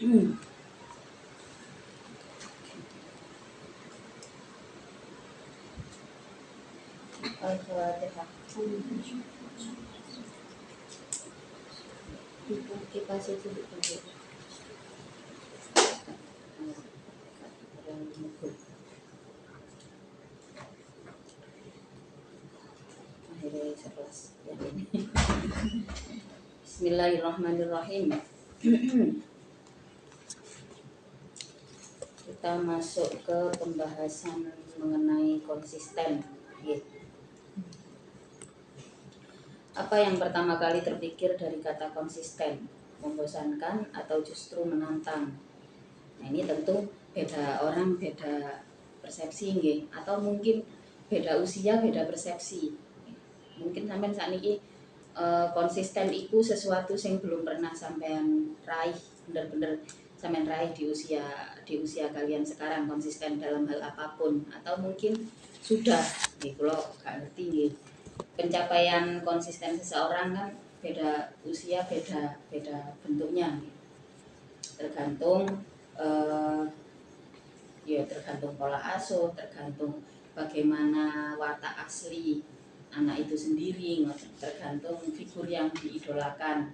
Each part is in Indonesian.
Al-Fatihah. Kipas itu ditunjuk. Akhirnya sekelas yang ini. Bismillahirrahmanirrahim. Kita masuk ke pembahasan mengenai konsisten. Apa yang pertama kali terpikir dari kata konsisten? Membosankan atau justru menantang? Nah, ini tentu beda orang, beda persepsi nggih, atau mungkin beda usia, beda persepsi. Mungkin sampean sakniki konsisten itu sesuatu yang belum pernah sampean raih, bener-bener sampean raih di usia kalian sekarang, konsisten dalam hal apapun, atau mungkin sudah nih, kalau gak ngerti nih, pencapaian konsisten seseorang kan beda usia, beda bentuknya, tergantung tergantung pola asuh, tergantung bagaimana watak asli anak itu sendiri, tergantung figur yang diidolakan.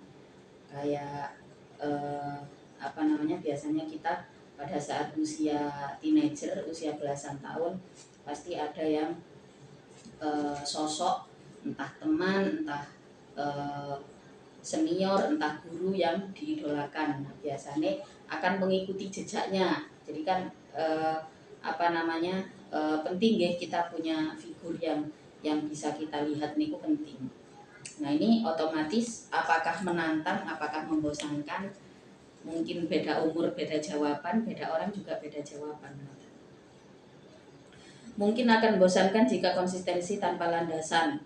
Kayak biasanya kita pada saat usia teenager, usia belasan tahun, pasti ada yang sosok entah teman, entah senior, entah guru yang diidolakan. Nah, biasanya akan mengikuti jejaknya. Jadi kan penting ya kita punya figur yang bisa kita lihat niku penting. Nah, ini otomatis apakah menantang, apakah membosankan, mungkin beda umur, beda jawaban, beda orang juga beda jawaban. Mungkin akan membosankan jika konsistensi tanpa landasan,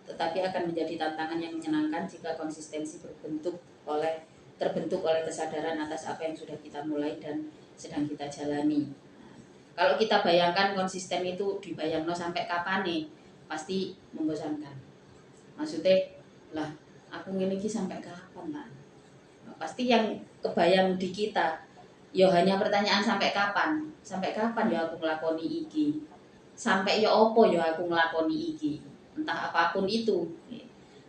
tetapi akan menjadi tantangan yang menyenangkan jika konsistensi terbentuk oleh kesadaran atas apa yang sudah kita mulai dan sedang kita jalani. Kalau kita bayangkan konsisten itu dibayangno sampai kapan nih, pasti membosankan. Maksudnya lah, aku ngene iki sampai kapan lah? Pasti yang kebayang di kita ya hanya pertanyaan sampai kapan? Sampai kapan ya aku nglakoni iki? Sampai ya opo ya aku nglakoni iki? Entah apapun itu.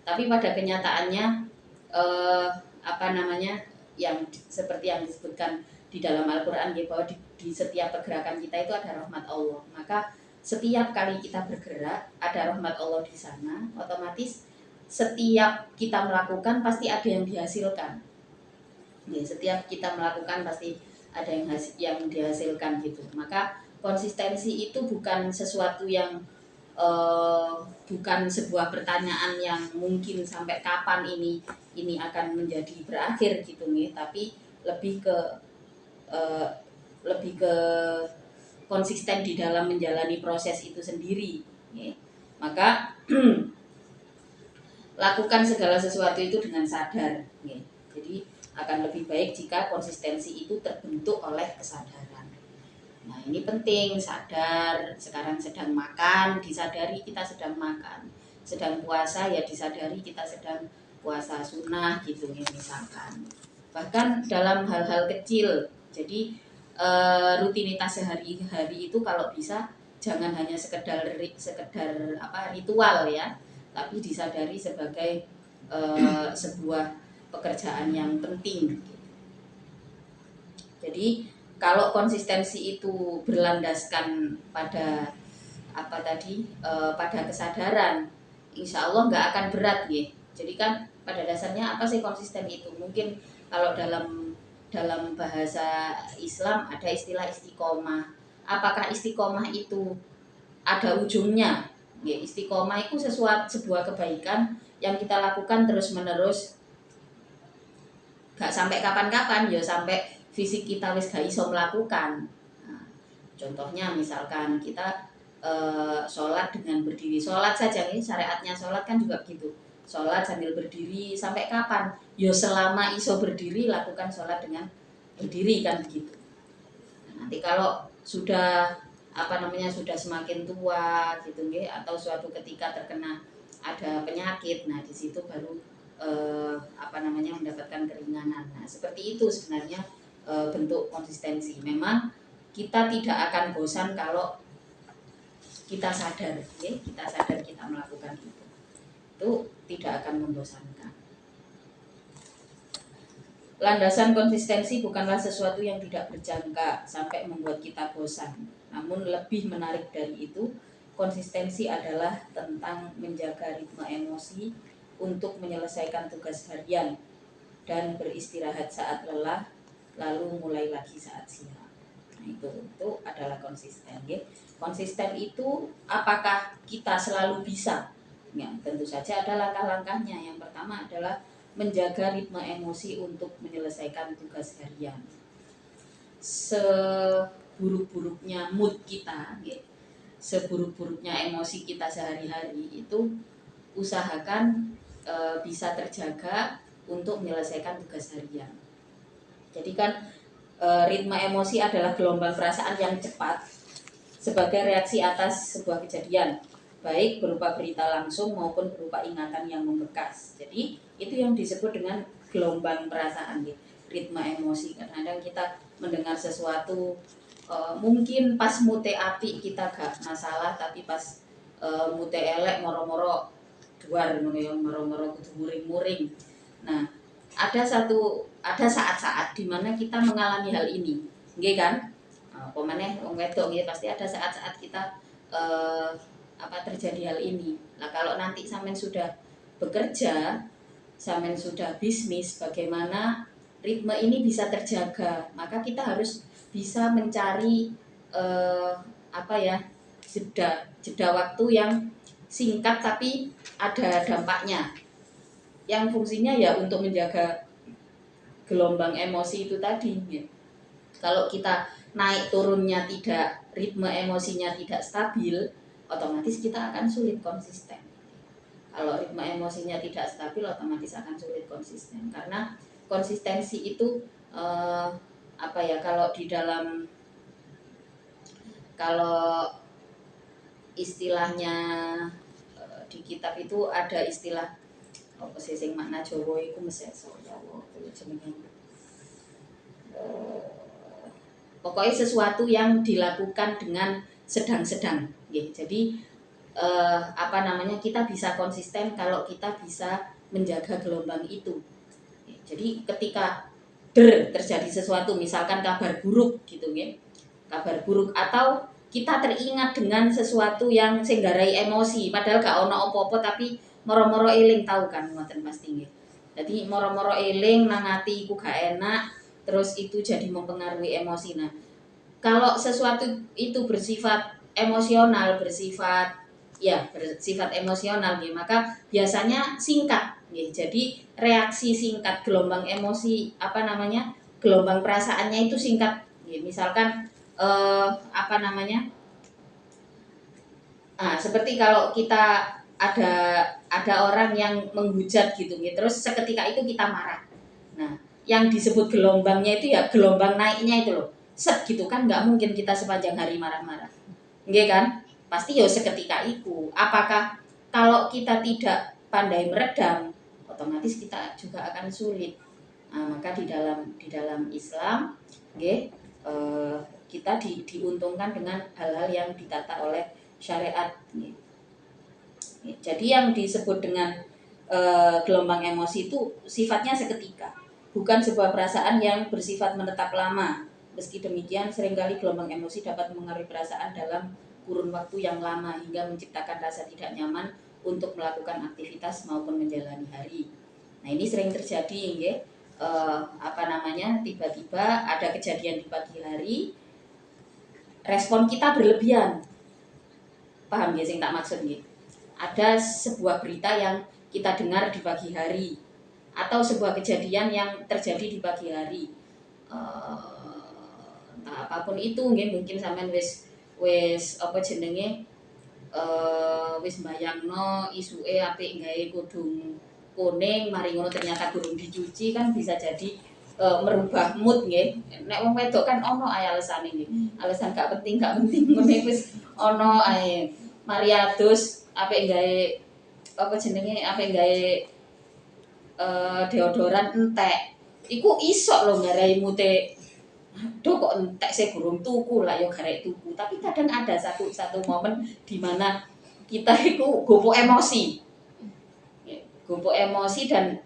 Tapi pada kenyataannya yang seperti yang disebutkan di dalam Al-Qur'an bahwa di setiap pergerakan kita itu ada rahmat Allah. Maka setiap kali kita bergerak ada rahmat Allah di sana, otomatis setiap kita melakukan pasti ada yang dihasilkan. Ya, setiap kita melakukan pasti ada yang dihasilkan gitu. Maka konsistensi itu bukan sesuatu yang bukan sebuah pertanyaan yang mungkin sampai kapan ini akan menjadi berakhir gitu nih, tapi lebih ke konsisten di dalam menjalani proses itu sendiri. Maka lakukan segala sesuatu itu dengan sadar. Jadi akan lebih baik jika konsistensi itu terbentuk oleh kesadaran. Nah, ini penting, sadar. Sekarang sedang makan, disadari kita sedang makan. Sedang puasa, ya disadari kita sedang puasa sunnah gitu ya misalkan. Bahkan dalam hal-hal kecil. Jadi rutinitas sehari-hari itu kalau bisa jangan hanya sekedar ritual ya, tapi disadari sebagai sebuah pekerjaan yang penting. Jadi kalau konsistensi itu berlandaskan pada pada kesadaran, insya Allah nggak akan berat ya. Jadi kan pada dasarnya apa sih konsisten itu? Mungkin kalau dalam bahasa Islam ada istilah istiqomah. Apakah istiqomah itu ada ujungnya? Ya, istiqomah itu sebuah kebaikan yang kita lakukan terus-menerus, gak sampai kapan-kapan, ya sampai fisik kita wis gak iso melakukan. Nah, contohnya misalkan kita sholat dengan berdiri, sholat saja nih, syariatnya sholat kan juga gitu, sholat sambil berdiri sampai kapan? Ya selama iso berdiri lakukan sholat dengan berdiri kan begitu. Nah, nanti kalau sudah sudah semakin tua gitu nggih, atau suatu ketika terkena ada penyakit, nah di situ baru mendapatkan keringanan. Nah, seperti itu sebenarnya bentuk konsistensi. Memang kita tidak akan bosan kalau kita sadar, ya, kita sadar kita melakukan itu tidak akan membosankan. Landasan konsistensi bukanlah sesuatu yang tidak berjangka sampai membuat kita bosan. Namun lebih menarik dari itu, konsistensi adalah tentang menjaga ritme emosi untuk menyelesaikan tugas harian dan beristirahat saat lelah, lalu mulai lagi saat siap. Nah, itu adalah konsisten. Ya. Konsisten itu apakah kita selalu bisa? Ya, tentu saja ada langkah-langkahnya. Yang pertama adalah menjaga ritme emosi untuk menyelesaikan tugas harian. Seburuk-buruknya mood kita, ya, seburuk-buruknya emosi kita sehari-hari itu usahakan bisa terjaga untuk menyelesaikan tugas harian. Jadi kan ritme emosi adalah gelombang perasaan yang cepat sebagai reaksi atas sebuah kejadian, baik berupa berita langsung maupun berupa ingatan yang membekas. Jadi itu yang disebut dengan gelombang perasaan, ya, ritme emosi. Kadang-kadang kita mendengar sesuatu mungkin pas mute api kita gak masalah, tapi pas mute elek moro-moro duar moro-moro kudu muring-muring. Nah, ada saat-saat di mana kita mengalami hal ini, nggih kan? Pemaneh wong wedok nggih pasti ada saat-saat kita terjadi hal ini. Nah, kalau nanti sampean sudah bekerja, sampean sudah bisnis, bagaimana ritme ini bisa terjaga? Maka kita harus bisa mencari jeda waktu yang singkat tapi ada dampaknya, yang fungsinya ya untuk menjaga gelombang emosi itu tadi, ya. Kalau kita naik turunnya tidak, ritme emosinya tidak stabil, otomatis kita akan sulit konsisten. Kalau ritme emosinya tidak stabil, otomatis akan sulit konsisten. Karena konsistensi itu kalau istilahnya di kitab itu ada istilah apa sih sing makna Jawa iku meseso ya Allah jenenge. Pokoknya sesuatu yang dilakukan dengan sedang-sedang, ya. Jadi kita bisa konsisten kalau kita bisa menjaga gelombang itu. Ya, jadi ketika terjadi sesuatu, misalkan kabar buruk gitu, ya, kabar buruk atau kita teringat dengan sesuatu yang senggarai emosi, padahal gak ono opo-opo tapi moro-moro eling, tahu kan ngoten pasti nggih. Jadi moro-moro eling nang ati iku gak enak, terus itu jadi mempengaruhi emosi. Nah, kalau sesuatu itu bersifat emosional, bersifat emosional nggih, maka biasanya singkat nggih. Jadi reaksi singkat, gelombang emosi gelombang perasaannya itu singkat nggih. Misalkan seperti kalau kita ada orang yang menghujat gitu, terus seketika itu kita marah. Nah, yang disebut gelombangnya itu ya gelombang naiknya itu loh, set gitu kan, nggak mungkin kita sepanjang hari marah-marah, nggih kan? Pasti ya seketika itu. Apakah kalau kita tidak pandai meredam, otomatis kita juga akan sulit. Nah, maka di dalam Islam, nggih, kita diuntungkan dengan hal-hal yang ditata oleh syariat. Jadi yang disebut dengan gelombang emosi itu sifatnya seketika, bukan sebuah perasaan yang bersifat menetap lama. Meski demikian, seringkali gelombang emosi dapat mengaruhi perasaan dalam kurun waktu yang lama hingga menciptakan rasa tidak nyaman untuk melakukan aktivitas maupun menjalani hari. Nah, ini sering terjadi, ya. Tiba-tiba ada kejadian di pagi hari, respon kita berlebihan. Paham ya sing tak maksud nggih? Ada sebuah berita yang kita dengar di pagi hari atau sebuah kejadian yang terjadi di pagi hari. Entah apapun itu nggih, mungkin sampean wis mbayangno isuke apik gawe kudung kuning, mari ngono ternyata durung dicuci, kan bisa jadi merubah mood nggih. Nek wong wedok kan ono ae alasane nggih. Alasan gak penting ngene wis ono ae. Mari adus apik gawe deodoran entek. Iku iso lho ngarai mute Duh kok entek saya gurung tuku lah yo garek tuku. Tapi kadang ada satu momen di mana kita itu gopo emosi. Gopo emosi dan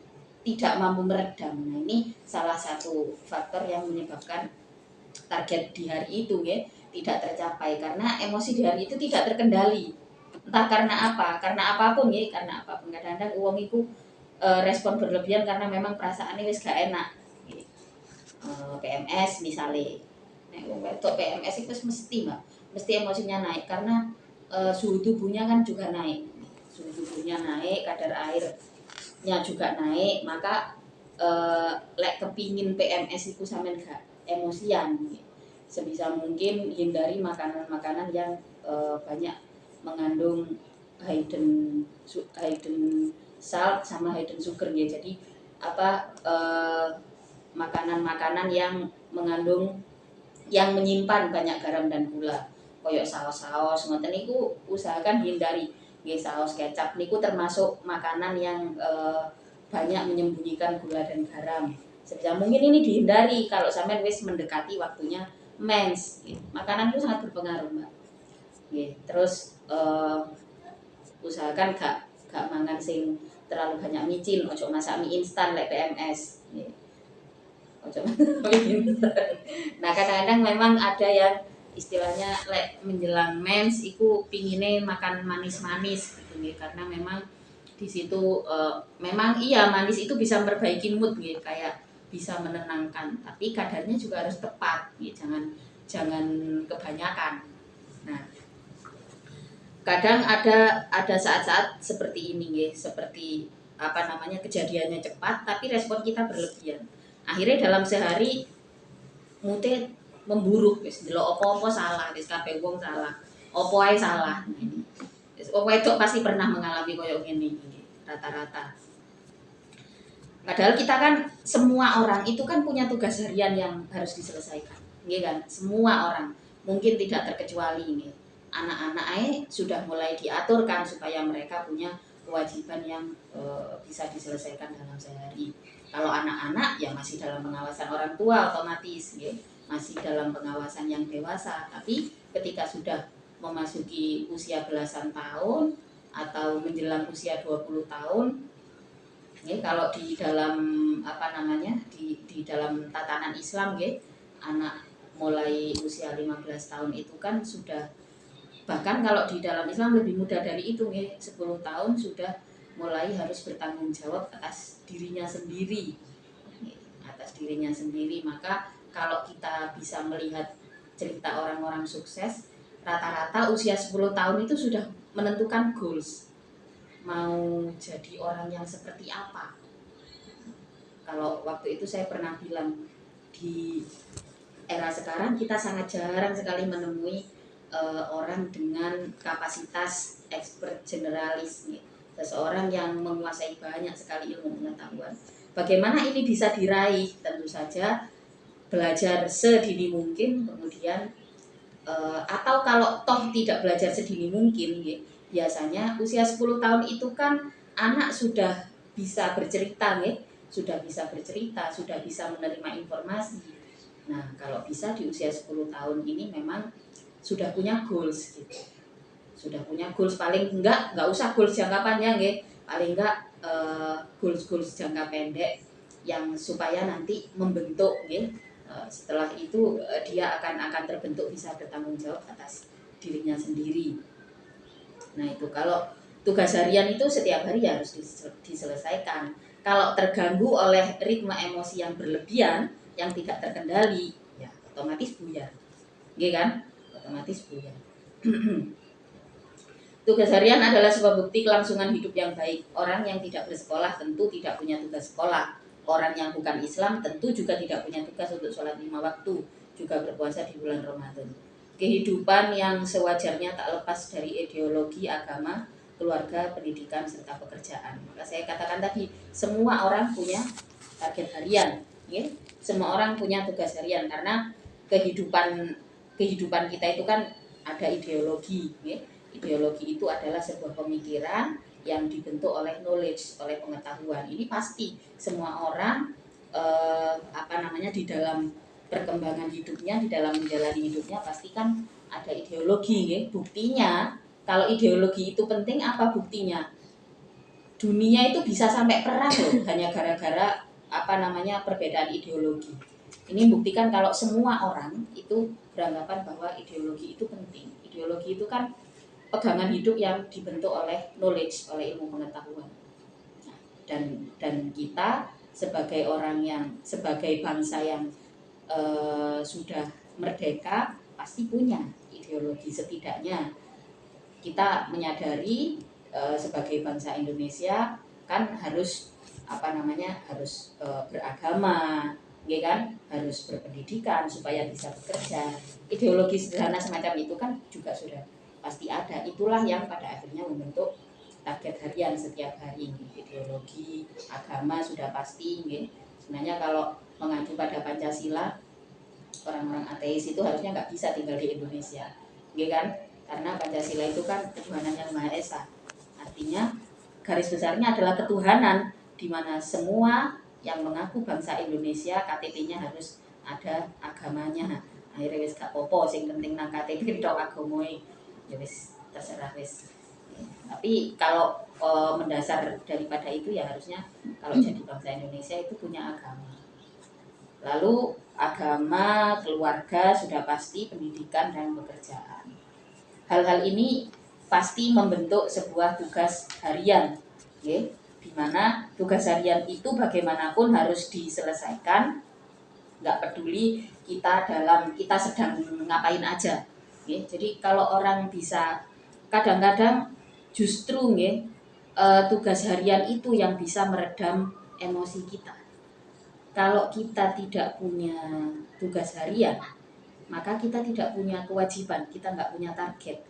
tidak mampu meredam. Nah, ini salah satu faktor yang menyebabkan target di hari itu ya tidak tercapai karena emosi di hari itu tidak terkendali. Entah karena apa, karena apapun ya, karena apapun. Kadang-kadang uang itu respon berlebihan karena memang perasaannya wis gak enak. PMS misalnya. Nek wong wedok PMS itu mesti Mbak, mesti emosinya naik karena suhu tubuhnya kan juga naik. Suhu tubuhnya naik, kadar airnya juga naik, maka lek kepingin PMS itu sampean gak emosian. Sebisa mungkin hindari makanan-makanan yang banyak mengandung hidden salt sama hidden sugar ya. Jadi apa makanan-makanan yang mengandung yang menyimpan banyak garam dan gula. Koyok saus-saus ngoten niku usahakan hindari. Nggih saus kecap niku termasuk makanan yang banyak menyembunyikan gula dan garam. Sebisa mungkin ini dihindari kalau sampai wis mendekati waktunya mens. Makanan itu sangat berpengaruh, Mbak. Terus usahakan gak mangan sing terlalu banyak micin, ojo masak mie instan lek PMS. Ojo masak mie instan. Nah, kadang-kadang memang ada yang istilahnya lek menjelang mens iku pingine makan manis-manis gitu nih karena memang di situ memang iya manis itu bisa memperbaiki mood gitu kayak bisa menenangkan tapi kadarnya juga harus tepat gitu. Jangan kebanyakan. Nah, kadang ada saat-saat seperti ini ya, seperti apa namanya kejadiannya cepat tapi respon kita berlebihan. Akhirnya dalam sehari mute memburuk wis delok apa-apa salah, wis kabeh wong salah. Apa ae salah. Wis wong wedok pasti pernah mengalami koyo ngene iki rata-rata. Padahal kita kan semua orang itu kan punya tugas harian yang harus diselesaikan. Nggih kan? Semua orang mungkin tidak terkecuali ini. Anak-anak sudah mulai diaturkan supaya mereka punya kewajiban yang bisa diselesaikan dalam sehari. Kalau anak-anak ya masih dalam pengawasan orang tua otomatis, ya, masih dalam pengawasan yang dewasa. Tapi ketika sudah memasuki usia belasan tahun atau menjelang usia 20 tahun, ya, kalau di dalam apa namanya di dalam tatanan Islam, ya, anak mulai usia 15 tahun itu kan sudah bahkan kalau di dalam Islam lebih mudah dari itu ya 10 tahun sudah mulai harus bertanggung jawab atas dirinya sendiri maka kalau kita bisa melihat cerita orang-orang sukses rata-rata usia 10 tahun itu sudah menentukan goals mau jadi orang yang seperti apa. Kalau waktu itu saya pernah bilang di era sekarang kita sangat jarang sekali menemui orang dengan kapasitas expert generalis nih. Seseorang yang menguasai banyak sekali ilmu pengetahuan. Bagaimana ini bisa diraih? Tentu saja belajar sedini mungkin, kemudian atau kalau toh tidak belajar sedini mungkin, ya, biasanya usia 10 tahun itu kan anak sudah bisa bercerita, ya, sudah bisa menerima informasi. Nah, kalau bisa di usia 10 tahun ini memang sudah punya goals gitu. Sudah punya goals paling enggak usah goals jangka panjang ya. Paling enggak goals jangka pendek yang supaya nanti membentuk ya. Setelah itu dia akan terbentuk bisa bertanggung jawab atas dirinya sendiri. Nah, itu kalau tugas harian itu setiap hari harus diselesaikan. Kalau terganggu oleh ritme emosi yang berlebihan yang tidak terkendali, ya otomatis buyar. Gitu kan? Otomatis buyar. Tugas harian adalah sebuah bukti kelangsungan hidup yang baik. Orang yang tidak bersekolah tentu tidak punya tugas sekolah. Orang yang bukan Islam tentu juga tidak punya tugas untuk sholat 5 waktu, juga berpuasa di bulan Ramadan. Kehidupan yang sewajarnya tak lepas dari ideologi, agama, keluarga, pendidikan, serta pekerjaan. Maka saya katakan tadi, semua orang punya target harian. Ya? Semua orang punya tugas harian karena kehidupan kita itu kan ada ideologi. Ya? Ideologi itu adalah sebuah pemikiran yang dibentuk oleh knowledge, oleh pengetahuan. Ini pasti semua orang di dalam perkembangan hidupnya, di dalam menjalani hidupnya pasti kan ada ideologi ya. Buktinya kalau ideologi itu penting, apa buktinya? Dunia itu bisa sampai perang loh hanya gara-gara perbedaan ideologi. Ini buktikan kalau semua orang itu beranggapan bahwa ideologi itu penting. Ideologi itu kan pegangan hidup yang dibentuk oleh knowledge, oleh ilmu pengetahuan. Dan kita sebagai bangsa yang sudah merdeka pasti punya ideologi. Setidaknya kita menyadari sebagai bangsa Indonesia kan harus beragama, ya kan, harus berpendidikan supaya bisa bekerja. Ideologi sederhana semacam itu kan juga sudah pasti ada. Itulah yang pada akhirnya membentuk target harian setiap hari. Ideologi, agama sudah pasti. Sebenarnya kalau mengacu pada Pancasila, orang-orang ateis itu harusnya nggak bisa tinggal di Indonesia, ya kan? Karena Pancasila itu kan ketuhanan yang Maha Esa. Artinya garis besarnya adalah ketuhanan, di mana semua yang mengaku bangsa Indonesia KTP-nya harus ada agamanya. Akhirnya wis gak popo, sing penting nang KTP tok agamoe. Ya wis terserah wis. Tapi kalau mendasar daripada itu ya harusnya kalau jadi bangsa Indonesia itu punya agama. Lalu agama, keluarga sudah pasti, pendidikan dan pekerjaan. Hal-hal ini pasti membentuk sebuah tugas harian, ya, di mana tugas harian itu bagaimanapun harus diselesaikan, nggak peduli kita sedang ngapain aja, ya. Jadi kalau orang bisa, kadang-kadang justru ya, tugas harian itu yang bisa meredam emosi kita. Kalau kita tidak punya tugas harian, maka kita tidak punya kewajiban, kita nggak punya target.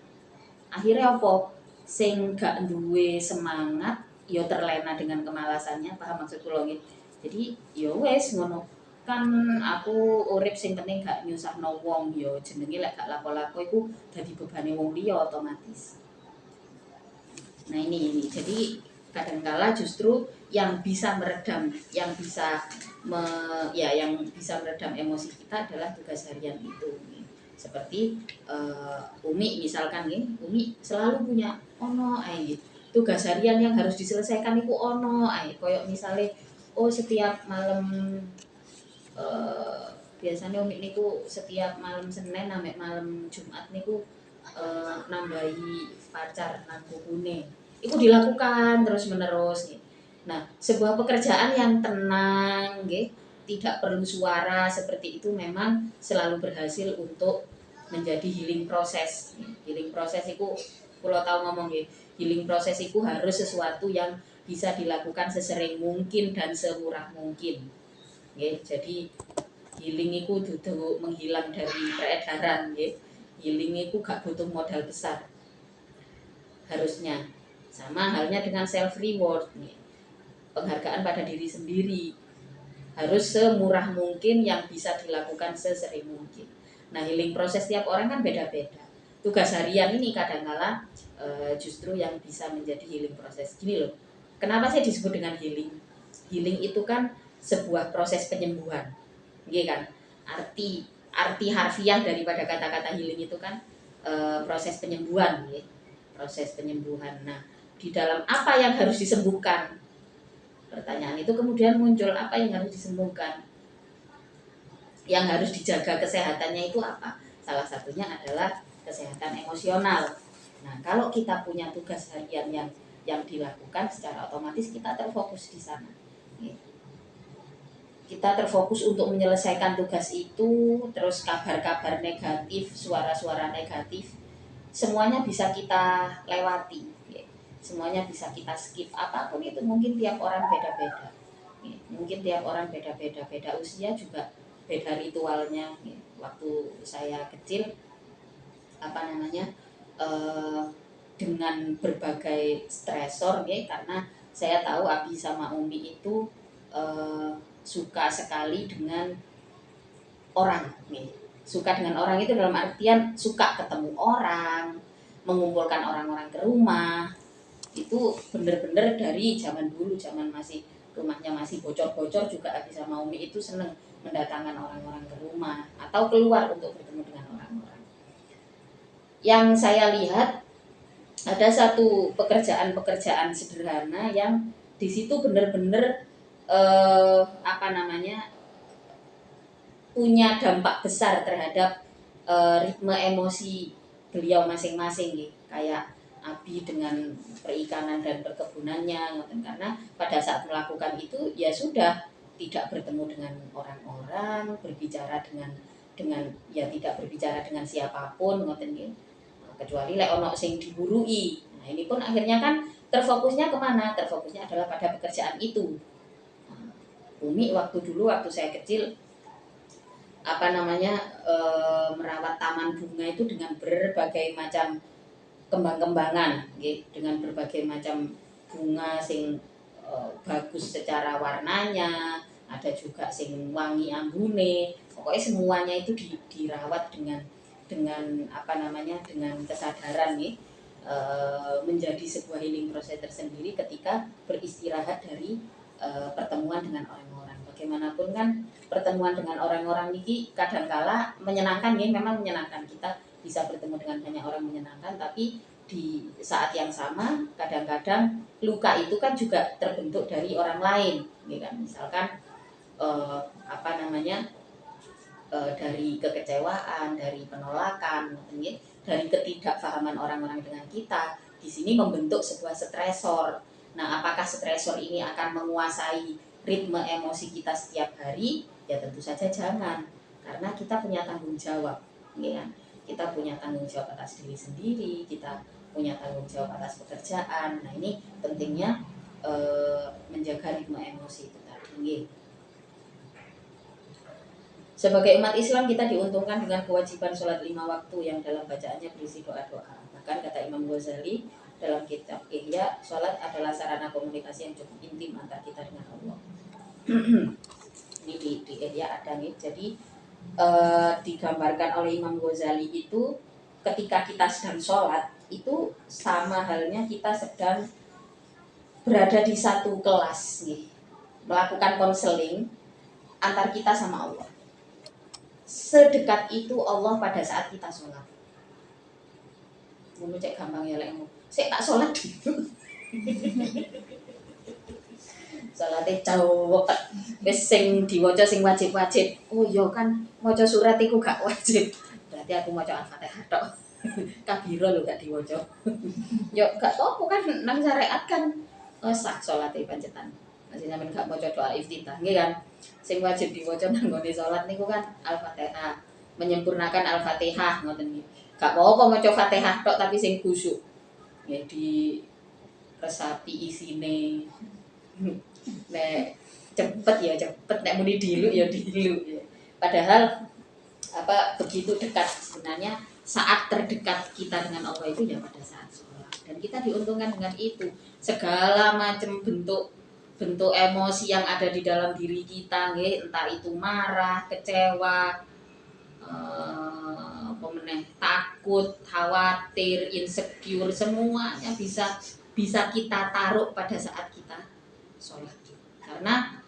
Akhirnya apa? Sing gak duwe semangat, yo terlena dengan kemalasannya, paham maksud kula nggih. Jadi yo wes ngono. Kan aku urip sing penting gak nyusahno wong, yo jenenge lek gak lapo-lapo iku dadi bebane wong liya otomatis. Nah ini jadi kadangkala justru yang bisa meredam, yang bisa meredam emosi kita adalah tugas harian itu. Seperti Umi misalkan nih, Umi selalu punya gitu. Tugas harian yang harus diselesaikan itu koyok misalnya setiap malam biasanya Umi niku setiap malam Senin sampai malam Jumat niku nambahi pacar nang bukune. Itu dilakukan terus menerus nih. Nah, sebuah pekerjaan yang tenang tidak perlu suara seperti itu memang selalu berhasil untuk menjadi healing proses. Healing proses itu kalau tahu ngomong healing proses itu harus sesuatu yang bisa dilakukan sesering mungkin dan semurah mungkin. Jadi healing itu duduk menghilang dari peredaran. Healing itu gak butuh modal besar. Harusnya sama halnya dengan self reward. Penghargaan pada diri sendiri harus semurah mungkin, yang bisa dilakukan sesering mungkin. Nah, healing proses tiap orang kan beda-beda. Tugas harian ini kadang-kala justru yang bisa menjadi healing proses. Gini loh, kenapa sih disebut dengan healing? Healing itu kan sebuah proses penyembuhan, kan? Arti harfiah daripada kata-kata healing itu kan proses penyembuhan, proses penyembuhan. Nah, di dalam apa yang harus disembuhkan? Pertanyaan itu kemudian muncul, apa yang harus disembuhkan? Yang harus dijaga kesehatannya itu apa? Salah satunya adalah kesehatan emosional. Nah, kalau kita punya tugas harian yang dilakukan, secara otomatis kita terfokus di sana. Kita terfokus untuk menyelesaikan tugas itu, terus kabar-kabar negatif, suara-suara negatif, semuanya bisa kita lewati. Semuanya bisa kita skip, apapun itu. Mungkin tiap orang beda-beda, beda usia juga beda ritualnya. Waktu saya kecil dengan berbagai stresor karena saya tahu Abi sama Umi itu suka sekali dengan orang. Suka dengan orang itu dalam artian suka ketemu orang, mengumpulkan orang-orang ke rumah. Itu bener-bener dari zaman dulu, zaman masih rumahnya masih bocor-bocor juga Abi sama Umi itu seneng mendatangkan orang-orang ke rumah atau keluar untuk bertemu dengan orang-orang. Yang saya lihat ada satu pekerjaan-pekerjaan sederhana yang di situ benar-benar punya dampak besar terhadap ritme emosi beliau masing-masing nih. Kayak Abi dengan perikanan dan perkebunannya, karena pada saat melakukan itu ya sudah tidak bertemu dengan orang-orang, berbicara dengan ya tidak berbicara dengan siapapun, kecuali lek ono sing diburui. Nah ini pun akhirnya kan terfokusnya kemana? Terfokusnya adalah pada pekerjaan itu. Umi waktu saya kecil merawat taman bunga itu dengan berbagai macam kembang-kembangan, dengan berbagai macam bunga sing bagus secara warnanya, ada juga sing wangi ambune. Pokoknya semuanya itu dirawat dengan dengan kesadaran menjadi sebuah healing process tersendiri ketika beristirahat dari pertemuan dengan orang-orang. Bagaimanapun kan pertemuan dengan orang-orang ini kadangkala menyenangkan memang menyenangkan, kita bisa bertemu dengan banyak orang menyenangkan, tapi di saat yang sama kadang-kadang luka itu kan juga terbentuk dari orang lain, kan? Misalkan dari kekecewaan, dari penolakan, dari ketidakfahaman orang-orang dengan kita. Di sini membentuk sebuah stresor. Nah, apakah stresor ini akan menguasai ritme emosi kita setiap hari? Ya tentu saja jangan, karena kita punya tanggung jawab, ya. Kita punya tanggung jawab atas diri sendiri, kita punya tanggung jawab atas pekerjaan. Nah, ini pentingnya menjaga ritme emosi itu tadi. Sebagai umat Islam kita diuntungkan dengan kewajiban sholat 5 waktu yang dalam bacaannya berisi doa-doa. Bahkan kata Imam Ghazali dalam kitab Ihya, sholat adalah sarana komunikasi yang cukup intim antara kita dengan Allah. Ini di Ihya ada nih. Jadi digambarkan oleh Imam Ghazali itu ketika kita sedang sholat itu sama halnya kita sedang berada di satu kelas nih, melakukan konseling antar kita sama Allah. Sedekat itu Allah pada saat kita sholat. Mau cek gampang ya lekmu. Saya tak sholat dulu. Sholatnya jauh wis sing diwaca sing wajib-wajib. Oh iya kan maca surat iku gak wajib. Berarti aku maca Al-Fatihah tok. Kabira lho gak diwaca. Yo gak apa kan nang syariat kan sah sholatnya pancetan. Masih sampean gak maca doa iftitah nggih kan. Sing wajib diwaca nang nggone salat niku kan Al-Fatihah, menyempurnakan Al-Fatihah ngoten nggih. Gak apa-apa maca Fatihah tok tapi sing khusyuk. Ya di resapi isine. Nek cepet ya cepet, nek muni dilu ya dilu ya. Padahal begitu dekat sebenarnya saat terdekat kita dengan Allah itu ya pada saat sholat. Dan kita diuntungkan dengan itu. Segala macam bentuk emosi yang ada di dalam diri kita, entah itu marah, kecewa, takut, khawatir, insecure, semuanya bisa kita taruh pada saat kita sholat. Karena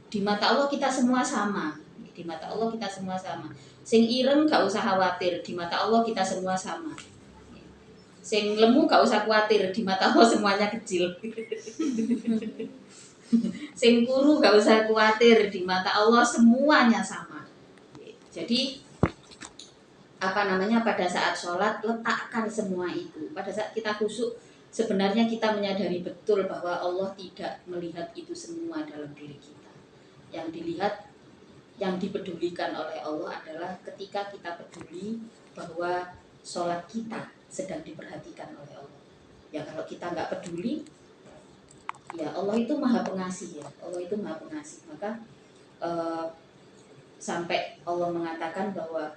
di mata Allah kita semua sama. Di mata Allah kita semua sama. Sing ireng gak usah khawatir, di mata Allah kita semua sama. Sing lemu gak usah khawatir, di mata Allah semuanya kecil. Sing kuru gak usah khawatir, di mata Allah semuanya sama. Jadi pada saat sholat letakkan semua itu. Pada saat kita khusyuk sebenarnya kita menyadari betul bahwa Allah tidak melihat itu semua dalam diri kita. Yang dilihat, yang dipedulikan oleh Allah adalah ketika kita peduli bahwa sholat kita sedang diperhatikan oleh Allah. Ya kalau kita nggak peduli, ya Allah itu maha pengasih ya. Allah itu maha pengasih. Maka sampai Allah mengatakan bahwa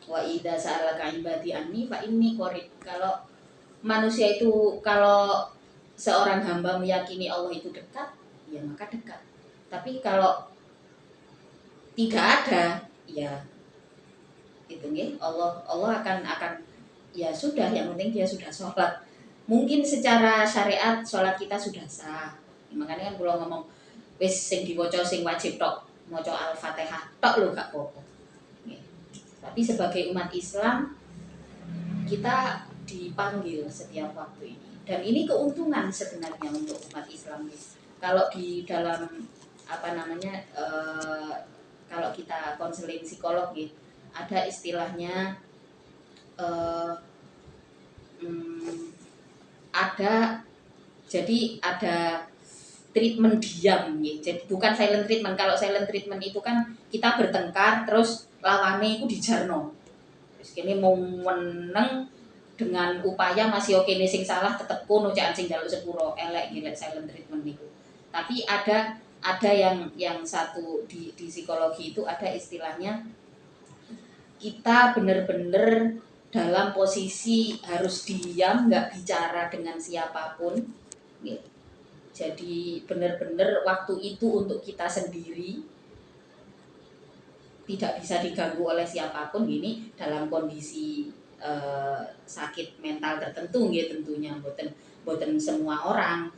wa idza sa'alaka ibadi anni fa inni qarib. Kalau manusia itu, kalau seorang hamba meyakini Allah itu dekat, ya maka dekat. Tapi kalau tidak ada, ya itu nih Allah akan ya sudah, yang penting dia sudah sholat. Mungkin secara syariat sholat kita sudah sah. Makanya kan kalau ngomong wis sing diwaca sing wajib tok, maca Al-Fatihah tok lho gak apa-apa. Tapi sebagai umat Islam kita dipanggil setiap waktu ini. Dan ini keuntungan sebenarnya untuk umat Islam. Kalau di dalam apa namanya kalau kita konseling psikolog gitu, ada istilahnya ada treatment diam ya. Jadi bukan silent treatment. Kalau silent treatment itu kan kita bertengkar terus lawannya itu dijarno. Terus kini mau meneng dengan upaya masih oke nih sing salah tetep kono cak sing jaluk sepuro elek gilek silent treatment itu. Tapi ada yang satu di psikologi itu ada istilahnya kita bener-bener dalam posisi harus diam nggak bicara dengan siapapun gitu. Jadi benar-benar waktu itu untuk kita sendiri tidak bisa diganggu oleh siapapun gini dalam kondisi sakit mental tertentu gitu tentunya boten semua orang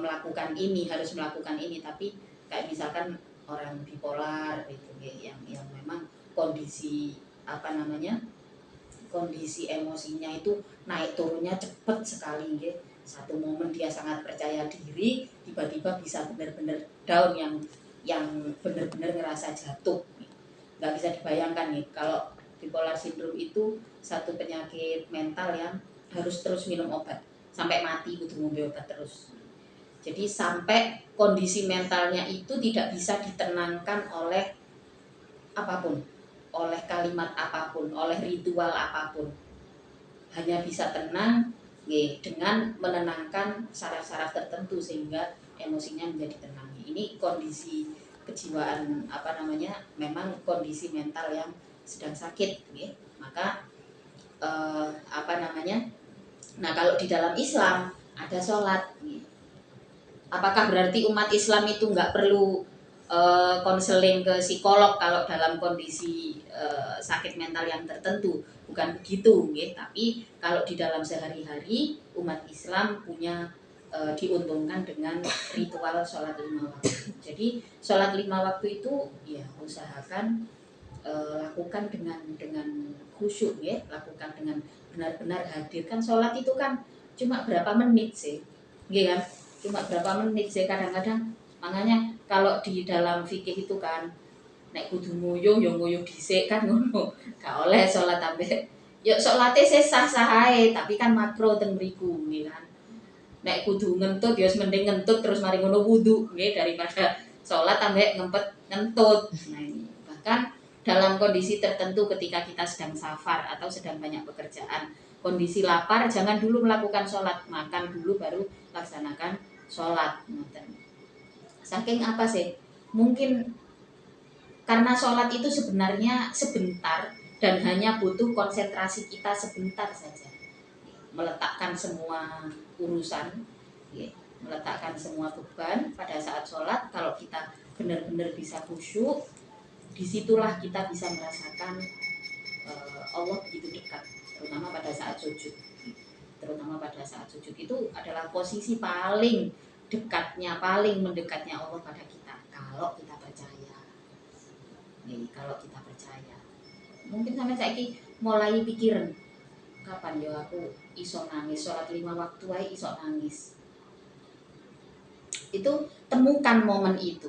melakukan ini harus melakukan ini tapi kayak misalkan orang bipolar gitu yang memang kondisi apa namanya kondisi emosinya itu naik turunnya cepat sekali gitu. Satu momen dia sangat percaya diri tiba-tiba bisa benar-benar down yang benar-benar ngerasa jatuh nggak bisa dibayangkan nih kalau bipolar syndrome itu satu penyakit mental yang harus terus minum obat sampai mati kudu ngombe obat terus jadi sampai kondisi mentalnya itu tidak bisa ditenangkan oleh apapun oleh kalimat apapun oleh ritual apapun hanya bisa tenang dengan menenangkan saraf-saraf tertentu sehingga emosinya menjadi tenang. Ini kondisi kejiwaan apa namanya? Memang kondisi mental yang sedang sakit, maka apa namanya? Nah kalau di dalam Islam ada sholat, apakah berarti umat Islam itu nggak perlu konseling ke psikolog kalau dalam kondisi sakit mental yang tertentu? Bukan begitu, tapi kalau di dalam sehari-hari umat Islam punya diuntungkan dengan ritual sholat 5 waktu. Jadi sholat 5 waktu itu ya usahakan lakukan dengan khusyuk lakukan dengan benar-benar hadir kan sholat itu kan cuma berapa menit sih, kan? Cuma berapa menit sih kadang-kadang makanya kalau di dalam fikih itu kan nek kudu nguyuh ya nguyuh dhisik kan ngono. Gak oleh salat ambek ya salate sah-sah ae, tapi kan makro teng mriku nggih kan. Nek kudu ngentut ya mending ngentut terus mari ngono wudu nggih daripada salat ambek ngentut. Nah ini bahkan dalam kondisi tertentu ketika kita sedang safar atau sedang banyak pekerjaan, kondisi lapar jangan dulu melakukan sholat, makan dulu baru laksanakan sholat. Saking apa sih? Mungkin karena sholat itu sebenarnya sebentar dan hanya butuh konsentrasi kita sebentar saja. Meletakkan semua urusan, meletakkan semua beban pada saat sholat. Kalau kita benar-benar bisa khusyuk, disitulah kita bisa merasakan Allah begitu dekat, terutama pada saat sujud. Terutama pada saat sujud itu adalah posisi paling dekatnya, paling mendekatnya Allah pada kita. Kalau kita percaya. Kalau kita percaya mungkin sampai saiki mulai pikiran kapan ya aku iso nangis sholat 5 waktu aja iso nangis itu temukan momen itu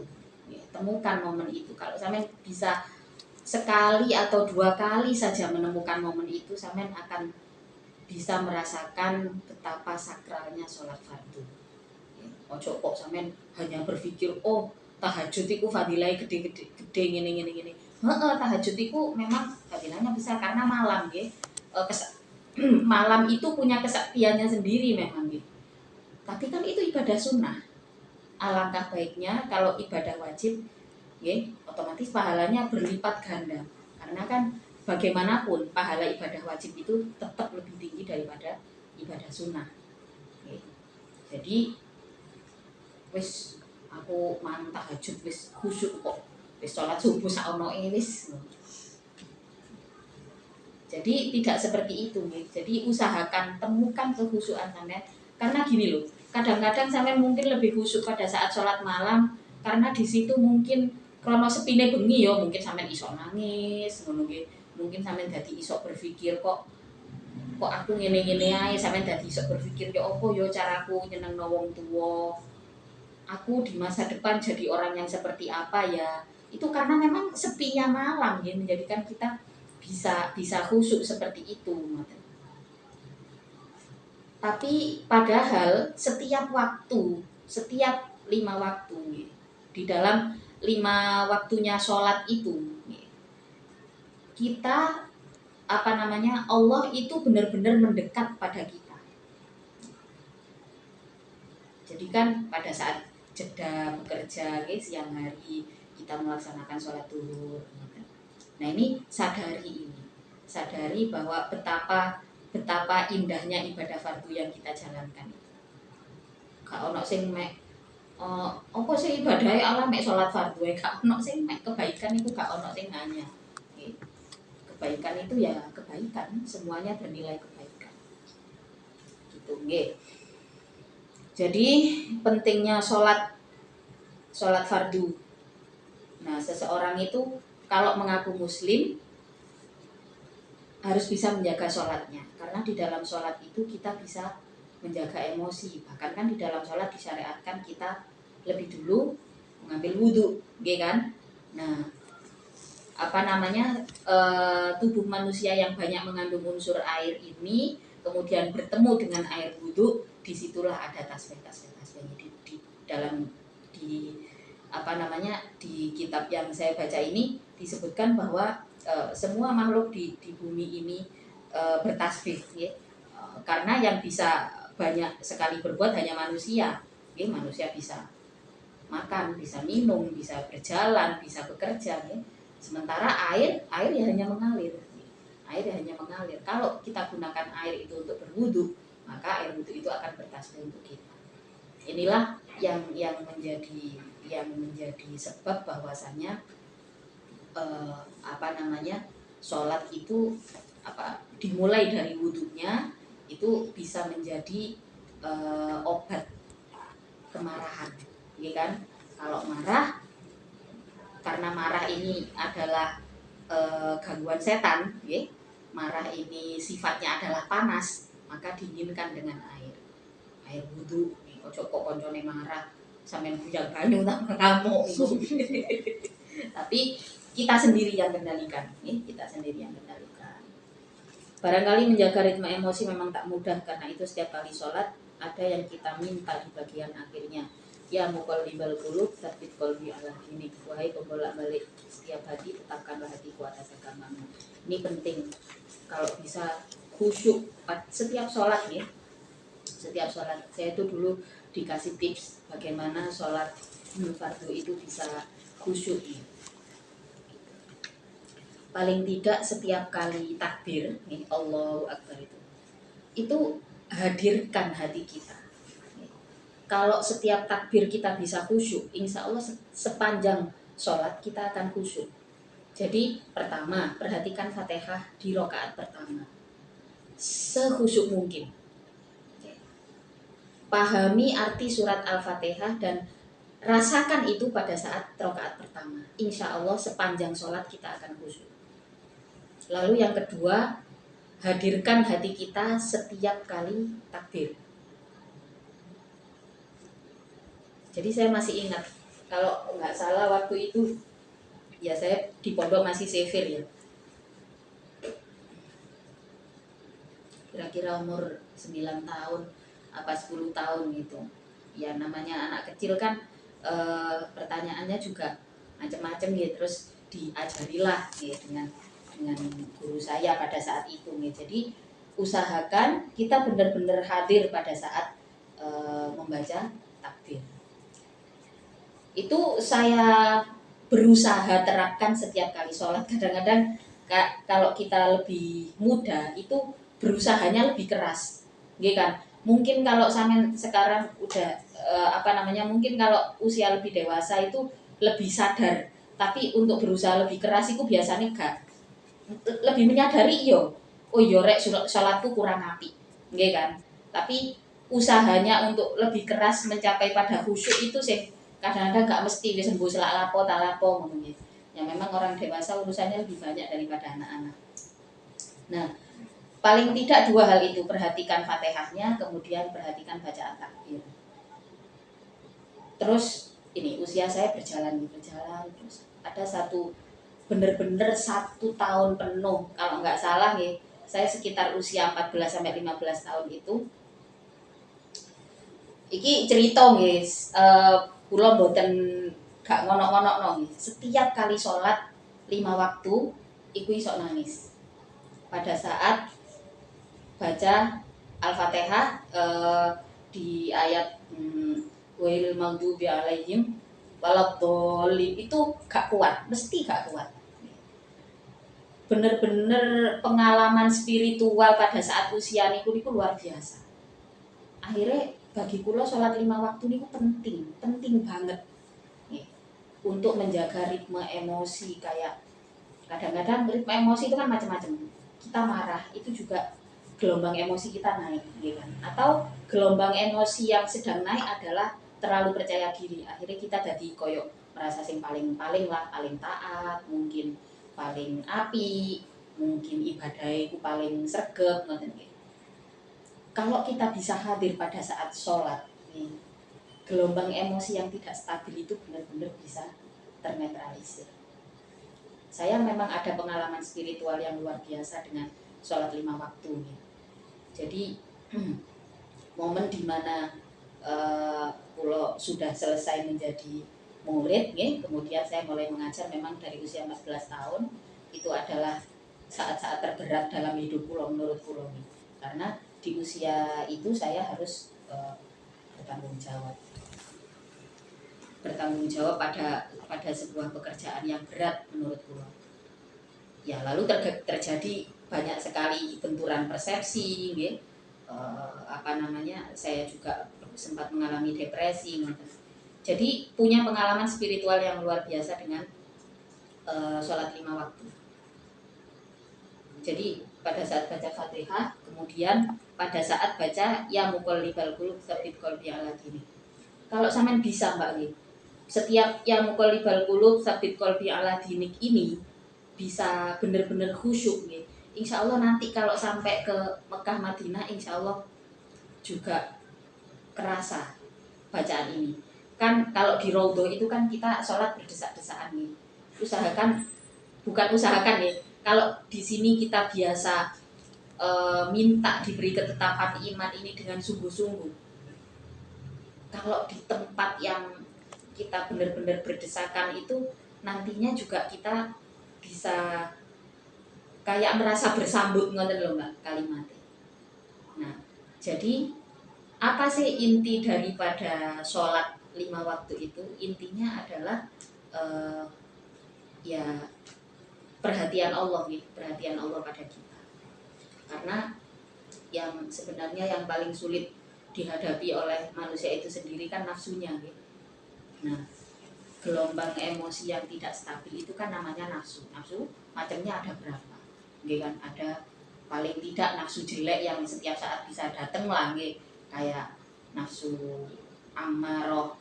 temukan momen itu kalau sampai bisa sekali atau 2 kali saja menemukan momen itu sampai akan bisa merasakan betapa sakralnya sholat fardu ojo kok sampai hanya berpikir oh tahajud itu fadilahnya gede gini. Tahajud itu memang fadilahnya besar karena malam malam itu punya kesaktiannya sendiri memang Tapi kan itu ibadah sunnah. Alangkah baiknya kalau ibadah wajib otomatis pahalanya berlipat ganda. Karena kan bagaimanapun pahala ibadah wajib itu tetap lebih tinggi daripada ibadah sunnah. Jadi wis aku manut tahajud wis khusyuk kok wis sholat subuh saono wis Jadi tidak seperti itu. Jadi usahakan temukan kekhusyukan sampean. Karena gini loh, kadang-kadang sampean mungkin lebih khusyuk pada saat sholat malam karena di situ mungkin krono sepine bengi ya, mungkin sampean iso nangis, ngono nggih. Mungkin sampean dadi iso berpikir kok aku ngene-ngene ae, sampean dadi iso berpikir ya apa ya caraku nyenengno wong tuwa. Aku di masa depan jadi orang yang seperti apa ya. Itu karena memang sepinya malam ya menjadikan kita bisa khusyuk seperti itu. Tapi padahal setiap waktu, setiap 5 waktu di dalam 5 waktunya sholat itu kita Allah itu benar-benar mendekat pada kita. Jadi kan pada saat jeda bekerja siang hari kita melaksanakan sholat duhur. Nah ini sadari bahwa betapa indahnya ibadah fardu yang kita jalankan itu. Gak ono sing mek apa sih ibadahnya Allah mek sholat fardu gak ono sing mek kebaikan itu gak ono sing hanya. Kebaikan itu ya kebaikan, semuanya bernilai kebaikan. Gitu nggih. Jadi pentingnya sholat fardu. Nah, seseorang itu kalau mengaku muslim harus bisa menjaga sholatnya, karena di dalam sholat itu kita bisa menjaga emosi. Bahkan kan di dalam sholat disyariatkan kita lebih dulu mengambil wudhu, kan? Nah, tubuh manusia yang banyak mengandung unsur air ini kemudian bertemu dengan air wudhu, disitulah ada tasbih-tasbih di dalam di kitab yang saya baca ini disebutkan bahwa semua makhluk di bumi ini bertasbih, ya. Karena yang bisa banyak sekali berbuat hanya manusia, ya. Manusia bisa makan, bisa minum, bisa berjalan, bisa bekerja, ya. Sementara air ya hanya mengalir. Air hanya mengalir. Kalau kita gunakan air itu untuk berwudu, maka air wudu itu akan bertasbih untuk kita. Inilah yang menjadi sebab bahwasanya sholat itu dimulai dari wudunya itu bisa menjadi obat kemarahan, ya kan? Kalau marah, karena marah ini adalah gangguan setan, ya. Marah ini sifatnya adalah panas, maka dinginkan dengan air wudu. Ojo kok koncone marah sampean bujang banyu tak ngamuk. Tapi kita sendiri yang kendalikan, ya. Kita sendiri yang kendalikan. Barangkali menjaga ritme emosi memang tak mudah, karena itu setiap kali sholat ada yang kita minta di bagian akhirnya. Ya muqallibal qulub tsabbit qalbi ala dinik. Wahai pembolak-balik setiap hati, tetapkanlah hatiku atas agamamu. Ini penting. Kalau bisa khusyuk setiap sholat, ya. Setiap sholat. Saya itu dulu dikasih tips bagaimana sholat fardu itu bisa khusyuk, ya. Paling tidak setiap kali takbir, Allahu Akbar itu hadirkan hati kita. Kalau setiap takbir kita bisa khusyuk, insya Allah sepanjang sholat kita akan khusyuk. Jadi pertama, perhatikan Fatihah di rakaat pertama sekhusyuk mungkin. Pahami arti surat Al-Fatihah dan rasakan itu pada saat rakaat pertama. Insya Allah sepanjang sholat kita akan khusyuk. Lalu yang kedua, hadirkan hati kita setiap kali takbir. Jadi saya masih ingat, kalau nggak salah waktu itu, ya saya di pondok masih sefir, ya. Kira-kira umur 9 tahun, apa 10 tahun gitu. Ya namanya anak kecil kan, pertanyaannya juga macam-macam gitu. Terus diajarilah ya, dengan guru saya pada saat itu. Ya. Jadi usahakan kita benar-benar hadir pada saat membaca takbir. Itu saya berusaha terapkan setiap kali sholat. Kadang-kadang kalau kita lebih muda itu berusahanya lebih keras, gitu kan? Mungkin kalau sampean sekarang udah mungkin kalau usia lebih dewasa itu lebih sadar, tapi untuk berusaha lebih keras itu biasanya gak lebih menyadari, yo. oh iya rek salatku kurang apik, nggih kan. Tapi usahanya untuk lebih keras mencapai pada khusyuk itu sih kadang-kadang gak mesti wis sembuh selak lapo tak lapo ngono nggih. Ya memang orang dewasa urusannya lebih banyak daripada anak-anak. Nah, paling tidak dua hal itu, perhatikan Fatihahnya, kemudian perhatikan bacaan takbir. Terus ini usia saya berjalan terus ada bener-bener 1 tahun penuh kalau nggak salah nih, saya sekitar usia 14 sampai 15 tahun itu iki cerita guys, kula mboten gak ngono-ngono nggih. Setiap kali sholat 5 waktu iku iso nangis pada saat baca Al-Fatihah, di ayat wailul maghdubi alaihim waladhdallin itu gak kuat, mesti gak kuat. Bener-bener pengalaman spiritual pada saat usia niku luar biasa. Akhirnya bagi kula sholat 5 waktu niku penting banget nih, untuk menjaga ritme emosi. Kayak kadang-kadang ritme emosi itu kan macam-macam. Kita marah itu juga gelombang emosi kita naik, gitu kan? Atau gelombang emosi yang sedang naik adalah terlalu percaya diri. Akhirnya kita jadi koyok merasa sing paling lah, paling taat, mungkin paling api, mungkin ibadahku paling sregep, ngoten nggih. Kalau kita bisa hadir pada saat sholat, nih, gelombang emosi yang tidak stabil itu benar-benar bisa ternetralisir. Saya memang ada pengalaman spiritual yang luar biasa dengan sholat 5 waktu. Nih. Jadi momen dimana pulau sudah selesai menjadi murid, nih, kemudian saya mulai mengajar memang dari usia 14 tahun, itu adalah saat-saat terberat dalam hidup pulau menurut pulau. Karena di usia itu saya harus bertanggung jawab pada sebuah pekerjaan yang berat menurut pulau. Ya lalu terjadi banyak sekali benturan persepsi, gitu. Saya juga sempat mengalami depresi. Jadi punya pengalaman spiritual yang luar biasa dengan sholat 5 waktu. Jadi pada saat baca Fatihah, kemudian pada saat baca ya muqallibal qulub tsabbit qalbi ala dinik. Kalau sampean bisa Mbak Lim, setiap ya muqallibal qulub tsabbit qalbi ala dinik ini bisa benar-benar khusyuk nih. Insya Allah nanti kalau sampai ke Mekah Madinah, insya Allah juga kerasa bacaan ini. Kan kalau di Raudhah itu kan kita sholat berdesak-desakan nih. Bukan usahakan nih. Kalau di sini kita biasa minta diberi ketetapan iman ini dengan sungguh-sungguh. Kalau di tempat yang kita benar-benar berdesakan itu, nantinya juga kita bisa kayak merasa bersambut, ngoten lho Mbak kalimatnya. Nah, jadi apa sih inti daripada sholat 5 waktu itu? Intinya adalah ya perhatian Allah nih, perhatian Allah pada kita. Karena yang sebenarnya yang paling sulit dihadapi oleh manusia itu sendiri kan nafsunya gitu. Nah, gelombang emosi yang tidak stabil itu kan namanya nafsu. Nafsu macamnya ada berapa? Gitu kan, ada paling tidak nafsu jelek yang setiap saat bisa datang lah, gitu. Kayak nafsu ammaroh,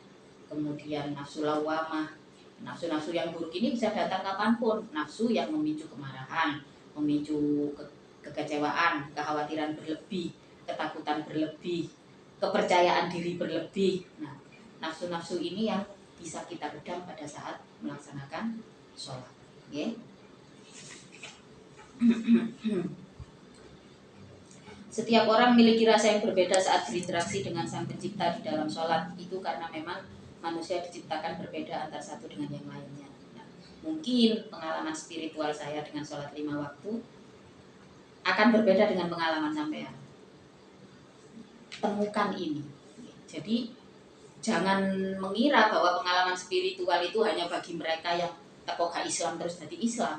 kemudian nafsu lawamah. Nafsu-nafsu yang buruk ini bisa datang kapanpun. Nafsu yang memicu kemarahan, memicu kekecewaan, kekhawatiran berlebih, ketakutan berlebih, kepercayaan diri berlebih. Nah, nafsu-nafsu ini yang bisa kita redam pada saat melaksanakan sholat. Okay? Setiap orang memiliki rasa yang berbeda saat berinteraksi dengan Sang Pencipta di dalam sholat. Itu karena memang manusia diciptakan berbeda antara satu dengan yang lainnya. Nah, mungkin pengalaman spiritual saya dengan sholat 5 waktu akan berbeda dengan pengalaman sampean. Temukan ini. Jadi jangan mengira bahwa pengalaman spiritual itu hanya bagi mereka yang tekoh Islam terus jadi Islam.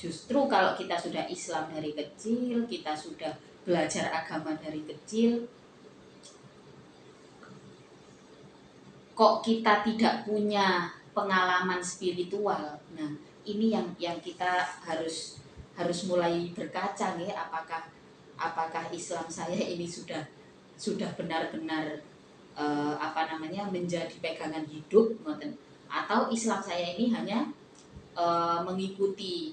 Justru kalau kita sudah Islam dari kecil, kita sudah belajar agama dari kecil, kok kita tidak punya pengalaman spiritual. Nah, ini yang kita harus harus mulai berkaca nggih, apakah Islam saya ini sudah benar-benar menjadi pegangan hidup ngoten, atau Islam saya ini hanya mengikuti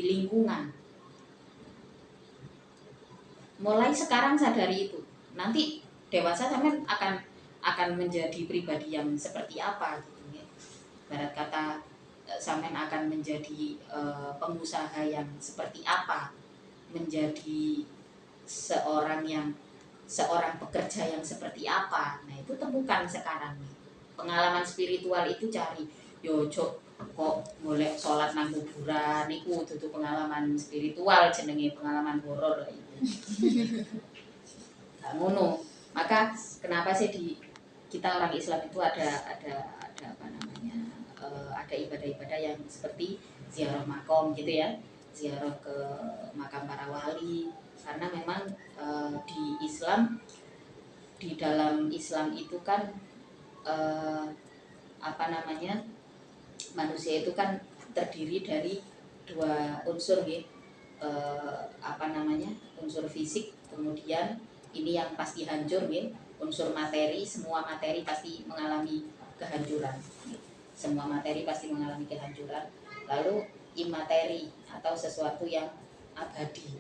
lingkungan. Mulai sekarang sadari itu, nanti dewasa sampean akan menjadi pribadi yang seperti apa gitu ya. Barat kata sampean akan menjadi pengusaha yang seperti apa, menjadi seorang pekerja yang seperti apa. Nah, itu temukan sekarang nih. Pengalaman spiritual itu cari. Yo kok golek sholat nang kuburan niku dudu pengalaman spiritual, jenenge pengalaman horor lah itu. Nah, ngono. Maka kenapa sih kita orang Islam itu ada ada ibadah-ibadah yang seperti ziarah makom gitu ya, ziarah ke makam para wali, karena memang di dalam Islam itu kan manusia itu kan terdiri dari dua unsur ya, unsur fisik, kemudian ini yang pasti hancur ya, unsur materi. Semua materi pasti mengalami kehancuran, semua materi pasti mengalami kehancuran. Lalu imateri atau sesuatu yang abadi.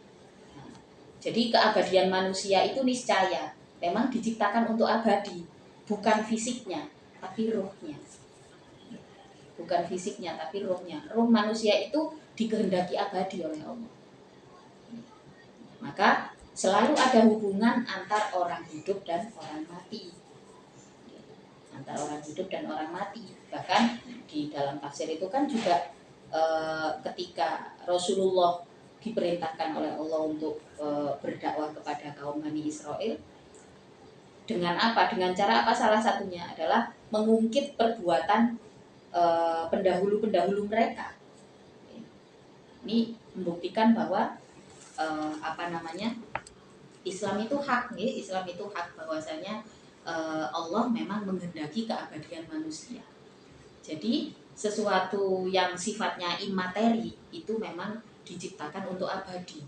Nah, jadi keabadian manusia itu niscaya memang diciptakan untuk abadi, bukan fisiknya tapi rohnya. Bukan fisiknya tapi rohnya. Roh manusia itu dikehendaki abadi oleh Allah. Maka selalu ada hubungan antar orang hidup dan orang mati. Antar orang hidup dan orang mati. Bahkan di dalam tafsir itu kan juga ketika Rasulullah diperintahkan oleh Allah untuk berdakwah kepada kaum Bani Israel, dengan apa? Dengan cara apa? Salah satunya adalah mengungkit perbuatan pendahulu-pendahulu mereka. Ini membuktikan bahwa Islam itu hak, Islam itu hak, bahwasanya Allah memang menghendaki keabadian manusia. Jadi sesuatu yang sifatnya imateri itu memang diciptakan untuk abadi,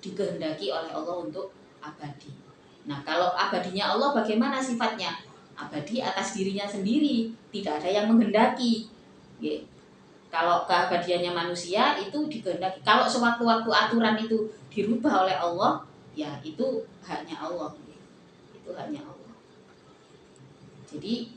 dikehendaki oleh Allah untuk abadi. Nah, kalau abadinya Allah bagaimana sifatnya? Abadi atas dirinya sendiri, tidak ada yang menghendaki. Kalau keabadiannya manusia itu dikehendaki. Kalau sewaktu-waktu aturan itu dirubah oleh Allah, ya itu haknya Allah. Itu haknya Allah. Jadi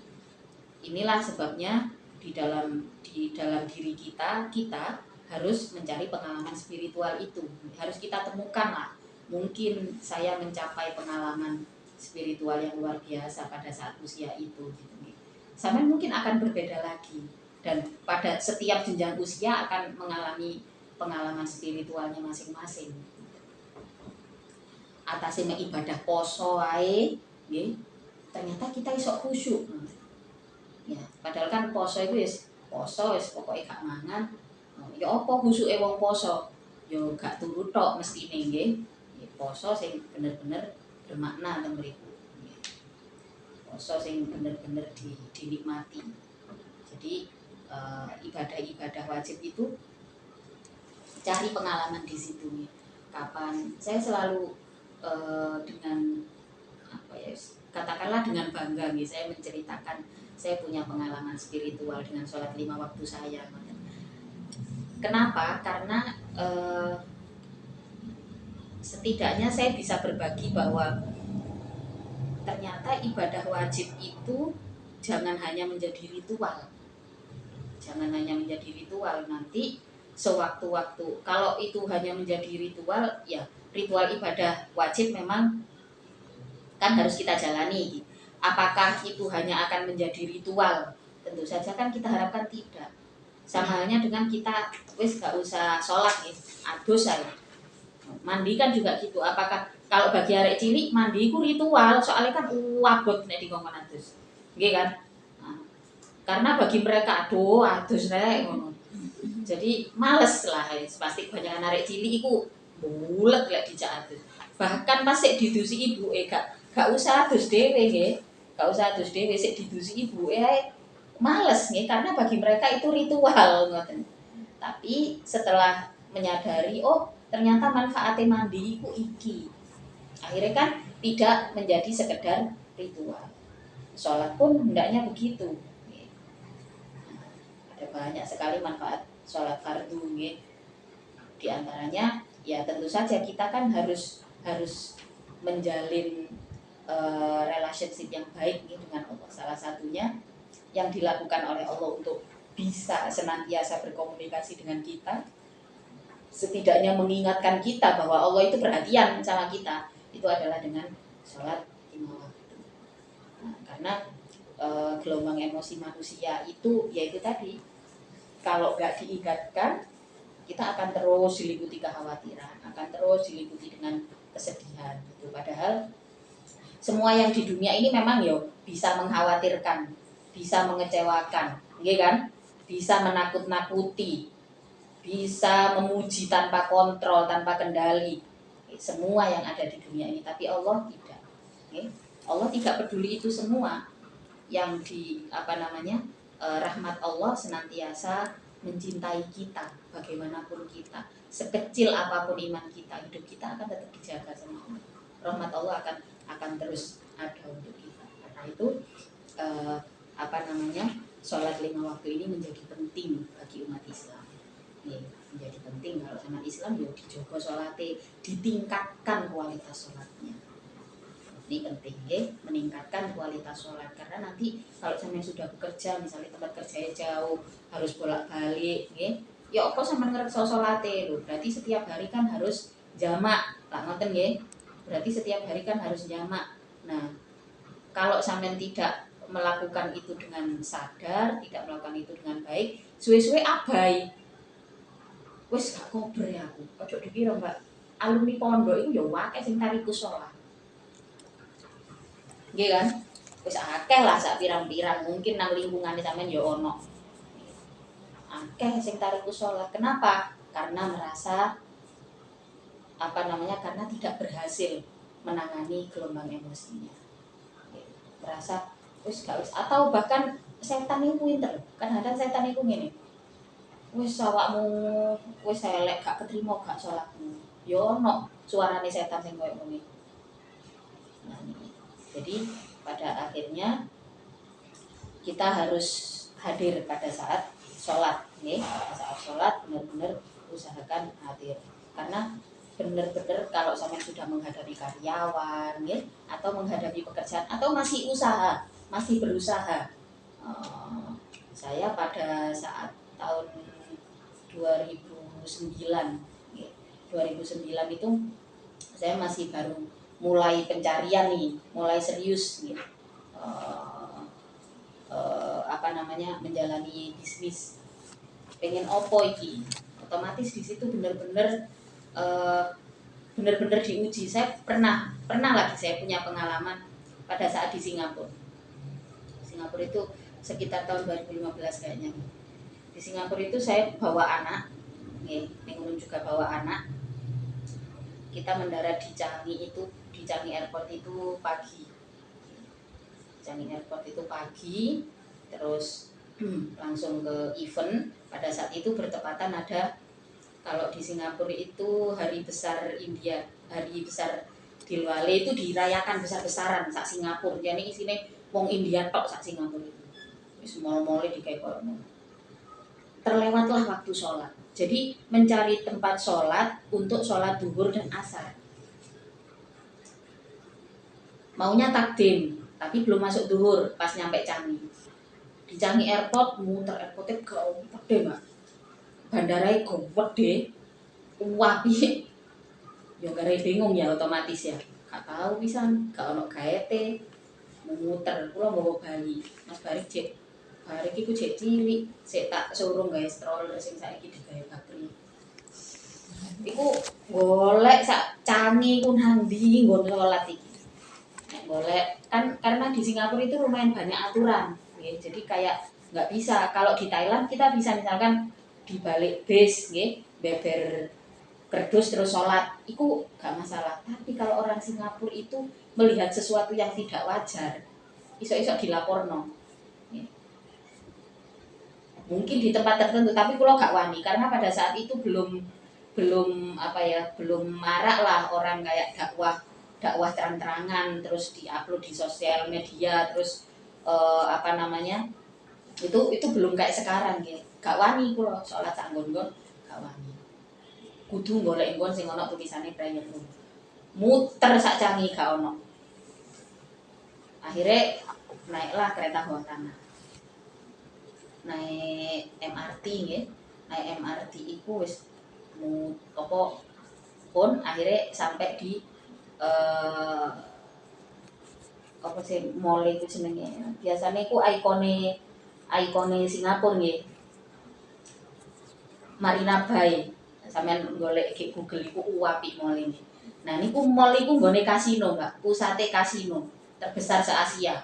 inilah sebabnya di dalam diri kita harus mencari pengalaman spiritual itu. Harus kita temukan lah. Mungkin saya mencapai pengalaman spiritual yang luar biasa pada saat usia itu gitu. Sampai mungkin akan berbeda lagi, dan pada setiap jenjang usia akan mengalami pengalaman spiritualnya masing-masing. Atasnya ibadah poso wae nggih, ternyata kita iso khusyuk. Ya, padahal kan poso itu poso pokoknya gak mangan. Ya apa khusyuke wong poso? Ya gak turu tok mestine nggih. Poso sing bener-bener bermakna teng mriku. Poso sing bener-bener dinikmati. Jadi ibadah-ibadah wajib itu cari pengalaman di situ. Kapan saya selalu dengan katakanlah dengan bangga saya menceritakan saya punya pengalaman spiritual dengan sholat 5 waktu saya. Kenapa? Karena setidaknya saya bisa berbagi bahwa ternyata ibadah wajib itu jangan hanya menjadi ritual. Jangan hanya menjadi ritual, nanti sewaktu-waktu kalau itu hanya menjadi ritual, ya ritual ibadah wajib memang kan harus kita jalani. Apakah itu hanya akan menjadi ritual? Tentu saja kan kita harapkan tidak. Sama halnya dengan kita wis gak usah sholat adus saya. Mandi kan juga gitu. Apakah kalau bagi arek cilik mandi itu ritual, soalnya kan wabot nek dikongkon adus. Nggih kan? Nah, karena bagi mereka adus rek ngono. Jadi males lah, pasti kebanyakan arek cilik iku bulet lek dijak adus. Bahkan pas sik didusi ibuke gak usah adus dhewe nggih. Gak usah adus dhewe, sik didusi ibuke ae males nih, karena bagi mereka itu ritual ngoten. Tapi setelah menyadari, oh ternyata manfaatnya mandi itu iki, akhirnya kan tidak menjadi sekedar ritual. Sholat pun hendaknya begitu. Ada banyak sekali manfaat sholat fardu. Di antaranya ya tentu saja kita kan harus menjalin relationship yang baik dengan Allah. Salah satunya yang dilakukan oleh Allah untuk bisa senantiasa berkomunikasi dengan kita, setidaknya mengingatkan kita bahwa Allah itu perhatian sama kita, itu adalah dengan sholat lima waktu. Nah, karena gelombang emosi manusia itu yaitu tadi, kalau nggak diingatkan kita akan terus diliputi kekhawatiran, akan terus diliputi dengan kesedihan gitu. Padahal semua yang di dunia ini memang bisa mengkhawatirkan, bisa mengecewakan, iya kan? Bisa menakut-nakuti, bisa memuji tanpa kontrol, tanpa kendali. Semua yang ada di dunia ini, tapi Allah tidak. Allah tidak peduli itu semua. Yang rahmat Allah senantiasa mencintai kita bagaimanapun kita, sekecil apapun iman kita, hidup kita akan tetap dijaga sama Allah. Rahmat Allah akan terus ada untuk kita. Karena itu sholat 5 waktu ini menjadi penting bagi umat Islam. Menjadi penting kalau sama Islam dijogo sholatnya, ditingkatkan kualitas sholatnya. Ini penting meningkatkan kualitas sholat, karena nanti kalau sampai sudah bekerja, misalnya tempat kerjanya jauh, harus bolak-balik ya apa sama ngerti sholatnya loh, berarti setiap hari kan harus jamak tak ngoten berarti setiap hari kan harus jamak. Nah kalau sampai tidak melakukan itu dengan sadar, tidak melakukan itu dengan baik, suwe-suwe abai, wes gak kober ya aku, ojo dikira mbak alumni pondok itu ya wakai sing tariku sholat. Nggih kan? Wis akeh lah sak pirang-pirang, mungkin nang lingkungane sampean ya ono. Akeh sing tariku sholat. Kenapa? Karena merasa karena tidak berhasil menangani gelombang emosinya. Merasa wis gak wis, atau bahkan setan itu pinter. Kan ada setan itu ngene. Wis awakmu wis elek gak ketrima gak sholatmu. Ya ono suarane setan sing koyo ngene. Nah, jadi pada akhirnya kita harus hadir pada saat sholat, pada saat sholat benar-benar usahakan hadir, karena benar-benar kalau sampai sudah menghadapi karyawan, atau menghadapi pekerjaan, atau masih berusaha. Saya pada saat tahun 2009 itu saya masih baru mulai pencarian mulai serius menjalani bisnis, pengen opo iki, otomatis di situ benar-benar diuji. Saya pernah lagi saya punya pengalaman pada saat di Singapura itu sekitar tahun 2015 kayaknya. Di Singapura itu saya bawa anak, juga bawa anak. Kita mendarat di Changi Airport itu pagi. Changi Airport itu pagi, terus langsung ke event. Pada saat itu bertepatan ada, kalau di Singapura itu hari besar India, hari besar Dilwale itu dirayakan besar-besaran sak Singapura. Jadi isinya wong India tok sak Singapura itu. Wis mall-mall digawe koyo ngono. Terlewatlah waktu sholat. Jadi mencari tempat sholat untuk sholat duhur dan asar. Maunya takdim, tapi belum masuk duhur pas nyampe Changi. Di Changi Airport, muter airportnya gede mbak. Bandaranya gede, wapi. Ya gara bingung ya otomatis ya. Gak tahu pisan, gak ono gaete. Muter, kula bawa bayi. Mas Barik cek, Barik iku cek cilik, sik tak suruh gawe stroller sing saiki digawe bakri. Iku golek sak Changi ku nang ndi nggon sholat iki. Boleh kan, karena di Singapura itu lumayan banyak aturan jadi kayak nggak bisa. Kalau di Thailand kita bisa misalkan di balik bis beber kerdus terus sholat, itu nggak masalah. Tapi kalau orang Singapura itu melihat sesuatu yang tidak wajar, isok-isok dilaporno. Mungkin di tempat tertentu, tapi kalau gak wani karena pada saat itu belum belum apa ya, belum marak lah orang kayak dakwah terang-terangan terus diupload di sosial media terus apa namanya, itu belum kayak sekarang gitu. Gak wani kulo sholat sak nggon-nggon, gak wani. Kudu golek nggon sing ana tulisane prayer room. Muter sak canggih gak ono. Akhirnya naiklah kereta bawah tanah. Naik MRT nggih. Naik MRT iku wis apa pun akhirnya sampai di apa sih mall itu jenenge. Biasanya iku ikone Singapura nggih. Marina Bay. Sampeyan golek di Google iku apik mall ini. Nah niku mall iku nggone kasino, Mbak. Pusate kasino terbesar se-Asia.